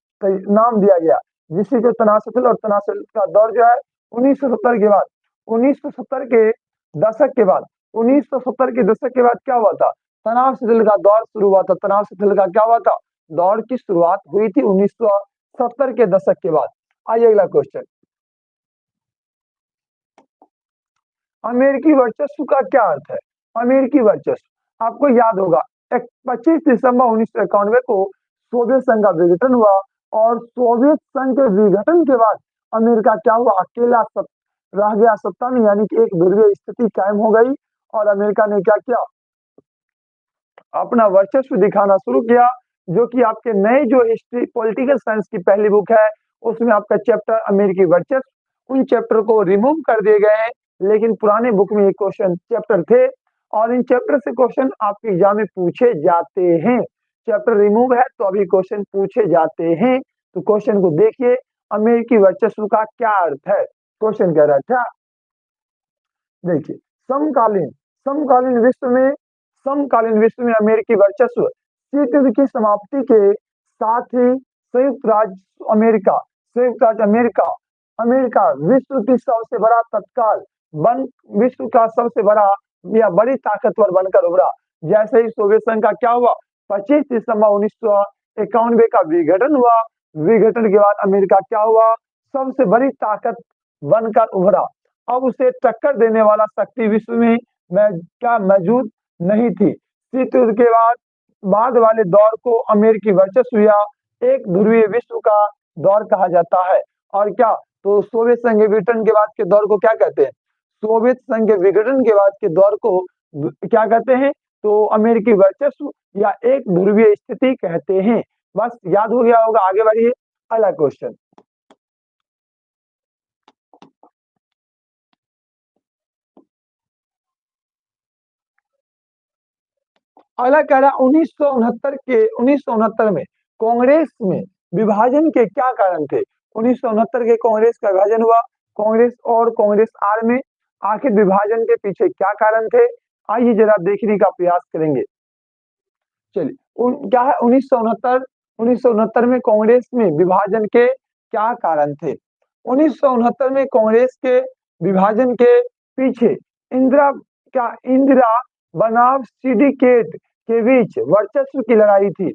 Speaker 1: दिया गया। जिससे जो तनाव शिथिल और तनाव शिथिल का दौर जो है 1970 के बाद 1970 के दशक के बाद 1970 के दशक के बाद क्या हुआ था, तनाव शिथिल का दौर शुरू हुआ था। तनाव शिथिल का क्या हुआ था, दौर की शुरुआत हुई थी 1970 के दशक के बाद। आइए अगला क्वेश्चन, अमेरिकी वर्चस्व का क्या अर्थ है। अमेरिकी वर्चस्व आपको याद होगा 25 दिसंबर 1991 को सोवियत संघ का विघटन हुआ और सोवियत संघ के विघटन के बाद अमेरिका क्या हुआ, अकेला रह गया सत्ता में, यानी कि एक ध्रुवीय स्थिति कायम हो गई और अमेरिका ने क्या किया, अपना वर्चस्व दिखाना शुरू किया। जो कि आपके नए जो हिस्ट्री पॉलिटिकल साइंस की पहली बुक है उसमें आपका चैप्टर अमेरिकी वर्चस्व, उन चैप्टर को रिमूव कर दिए गए हैं, लेकिन पुराने बुक में ये क्वेश्चन चैप्टर थे और इन चैप्टर से क्वेश्चन आपके एग्जाम में पूछे जाते हैं। चैप्टर रिमूव है तो अभी क्वेश्चन पूछे जाते हैं। तो क्वेश्चन को देखिए, अमेरिकी वर्चस्व का क्या अर्थ है। क्वेश्चन कह रहा है क्या, देखिए, समकालीन विश्व में अमेरिकी वर्चस्व शीत युद्ध की समाप्ति के साथ ही संयुक्त राज्य अमेरिका विश्व का सबसे बड़ा या बड़ी ताकतवर बनकर उभरा। जैसे ही सोवियत संघ का क्या हुआ, 25 दिसंबर 1991 का विघटन हुआ। विघटन के बाद अमेरिका क्या हुआ, सबसे बड़ी ताकत बनकर उभरा। अब उसे टक्कर देने वाला शक्ति विश्व में क्या मौजूद नहीं थी। शीत युद्ध के बाद वाले दौर को अमेरिकी वर्चस्व या एक ध्रुवीय विश्व का दौर कहा जाता है। और क्या, तो सोवियत संघ के विघटन के बाद के दौर को क्या कहते हैं, सोवियत संघ के विघटन के बाद के दौर को क्या कहते हैं, तो अमेरिकी वर्चस्व या एक ध्रुवीय स्थिति कहते हैं। बस याद हो गया होगा, आगे बढ़िए। अगला क्वेश्चन, अगला कह रहा 1969 में कांग्रेस में विभाजन के क्या कारण थे। 1969 के कांग्रेस का विभाजन हुआ, कांग्रेस और कांग्रेस आर में। आखिर विभाजन के पीछे क्या कारण थे, आइए जरा देखने का प्रयास करेंगे। चलिए, क्या है 1969 में कांग्रेस में विभाजन के क्या कारण थे। 1969 में कांग्रेस के विभाजन के पीछे इंदिरा बनाम सिंडिकेट के बीच वर्चस्व की लड़ाई थी।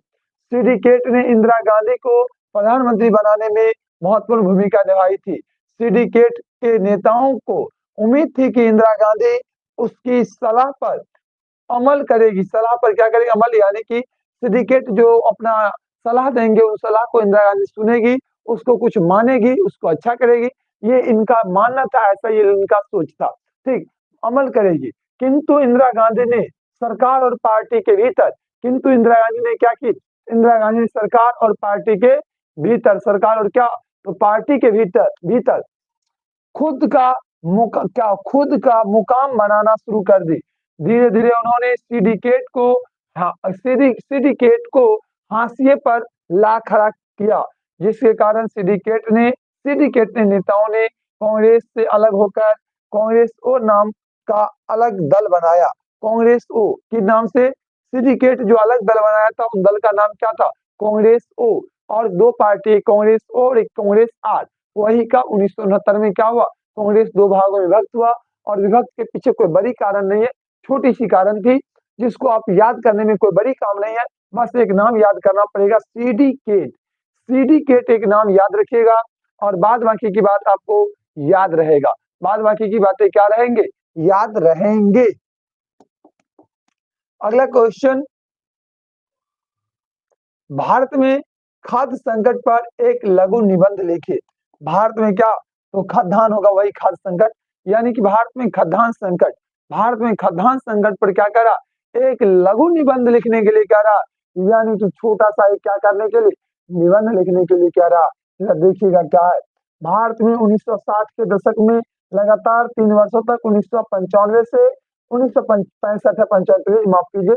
Speaker 1: सिंडिकेट ने इंदिरा गांधी को प्रधानमंत्री बनाने में महत्वपूर्ण भूमिका निभाई थी। सिंडिकेट के नेताओं को उम्मीद थी कि इंदिरा गांधी उसकी सलाह पर अमल करेगी। सलाह पर क्या करेगी, अमल, यानी कि सिंडिकेट जो अपना सलाह देंगे उस सलाह को इंदिरा गांधी सुनेगी, उसको कुछ मानेगी, उसको अच्छा करेगी, ये इनका मानना था, ऐसा ये इनका सोच था। ठीक, अमल करेगी। किंतु इंदिरा गांधी ने सरकार और पार्टी के भीतर इंदिरा गांधी ने क्या की, इंदिरा गांधी ने सरकार और पार्टी के भीतर, सरकार और क्या, तो पार्टी के भीतर खुद का मुकाम बनाना शुरू कर दी। धीरे धीरे उन्होंने सिंडिकेट को हाशिए पर ला खड़ा किया, जिसके कारण सिंडिकेट ने नेताओं ने कांग्रेस से अलग होकर कांग्रेस ओ नाम का अलग दल बनाया। कांग्रेस ओ के नाम से सिंडिकेट जो अलग दल बनाया था, उन दल का नाम क्या था, कांग्रेस ओ। और दो पार्टी, कांग्रेस ओ और एक कांग्रेस आर। वही का 1969 में क्या हुआ, कांग्रेस दो भागों में विभक्त हुआ। और विभक्त के पीछे कोई बड़ी कारण नहीं है, छोटी सी कारण थी जिसको आप याद करने में कोई बड़ी काम नहीं है, बस एक नाम याद करना पड़ेगा, सिंडिकेट। सिंडिकेट एक नाम याद रखिएगा और बाद बाकी की बात आपको याद रहेगा। बाद बाकी की बातें क्या रहेंगे, याद रहेंगे। अगला क्वेश्चन, भारत में खाद्य संकट पर एक लघु निबंध लिखिए। भारत में क्या, तो खाद्यान्न होगा, वही खाद्य संकट, यानी कि भारत में खाद्यान्न संकट पर क्या करा, एक लघु निबंध लिखने के लिए कह रहा, यानी कि छोटा सा एक क्या करने के लिए, निबंध लिखने के लिए कह रहा। देखिएगा क्या है, भारत में 1960 के दशक में लगातार 3 वर्षों तक 1995 से 1965 है 75, माफ कीजिए,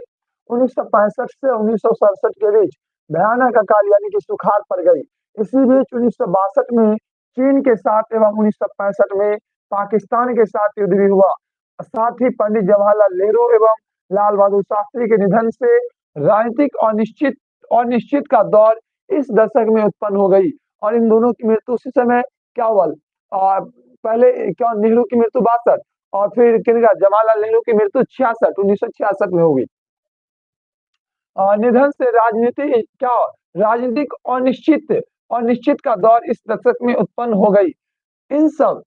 Speaker 1: 1965 से 1967 के बीच भयानक अकाल यानी कि सुखाड़ पड़ गई। इसी बीच 1962 में चीन के साथ एवं 1965 में पाकिस्तान के साथ युद्ध भी हुआ। साथ ही पंडित जवाहरलाल नेहरू एवं लाल बहादुर शास्त्री के निधन से राजनीतिक अनिश्चित का दौर इस दशक में उत्पन्न हो गई और इन दोनों की मृत्यु उसी समय क्या हुआ, पहले क्या नेहरू की मृत्यु 62 और फिर किनका, जवाहरलाल नेहरू की मृत्यु 1966 में होगी। निधन से राजनीतिक अनिश्चित का दौर इस दशक में उत्पन्न हो गई। इन सब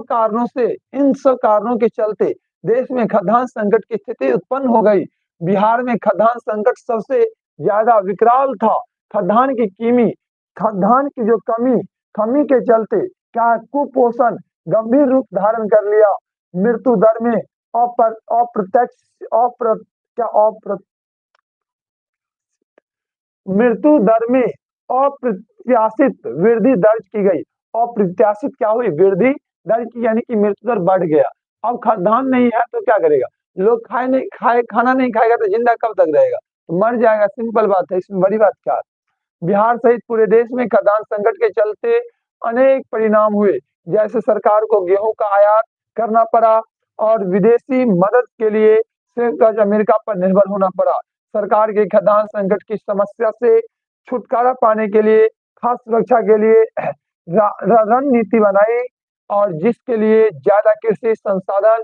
Speaker 1: कारणों के चलते देश में खाद्यान्न संकट की स्थिति उत्पन्न हो गई। बिहार में खाद्यान्न संकट सबसे ज्यादा विकराल था। खाद्यान्न की जो कमी के चलते क्या कुपोषण गंभीर रूप धारण कर लिया। मृत्यु दर में अप्रत्याशित वृद्धि दर्ज की गई। अप्रत्याशित क्या हुई, वृद्धि दर्ज की, यानी कि मृत्यु दर बढ़ गया। अब खाद्यान्न नहीं है तो क्या करेगा, लोग खाना नहीं खाएगा तो जिंदा कब तक रहेगा, तो मर जाएगा। सिंपल बात है, इसमें बड़ी बात क्या है। बिहार सहित पूरे देश में खाद्यान्न संकट के चलते अनेक परिणाम हुए, जैसे सरकार को गेहूं का आयात करना पड़ा और विदेशी मदद के लिए संयुक्त अमेरिका पर निर्भर होना पड़ा। सरकार के खाद्यान्न संकट की समस्या से छुटकारा पाने के लिए खाद्य सुरक्षा के लिए रणनीति बनाई और जिसके लिए ज्यादा कृषि संसाधन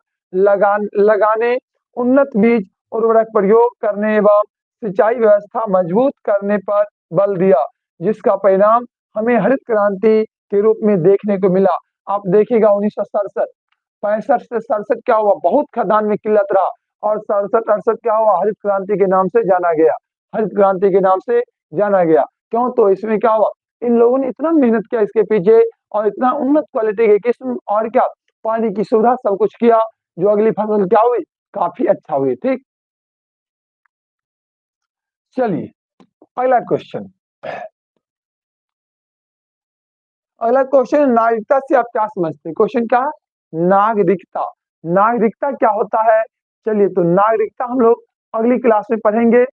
Speaker 1: लगाने, उन्नत बीज उर्वरक प्रयोग करने एवं सिंचाई व्यवस्था मजबूत करने पर बल दिया, जिसका परिणाम हमें हरित क्रांति के रूप में देखने को मिला। आप देखिएगा 1965 से 67 क्या हुआ, बहुत खाद्यान्न में किल्लत रहा और 67-68 क्या हुआ, हरित क्रांति के नाम से जाना गया। हरित क्रांति के नाम से जाना गया क्यों, तो इसमें क्या हुआ, इन लोगों ने इतना मेहनत किया इसके पीछे और इतना उन्नत क्वालिटी के किस्म और क्या पानी की सुविधा सब कुछ किया, जो अगली फसल क्या हुई, काफी अच्छा हुई। ठीक, चलिए अगला क्वेश्चन नागरिकता से आप क्या समझते हैं। क्वेश्चन क्या है, नागरिकता क्या होता है। चलिए तो नागरिकता हम लोग अगली क्लास में पढ़ेंगे।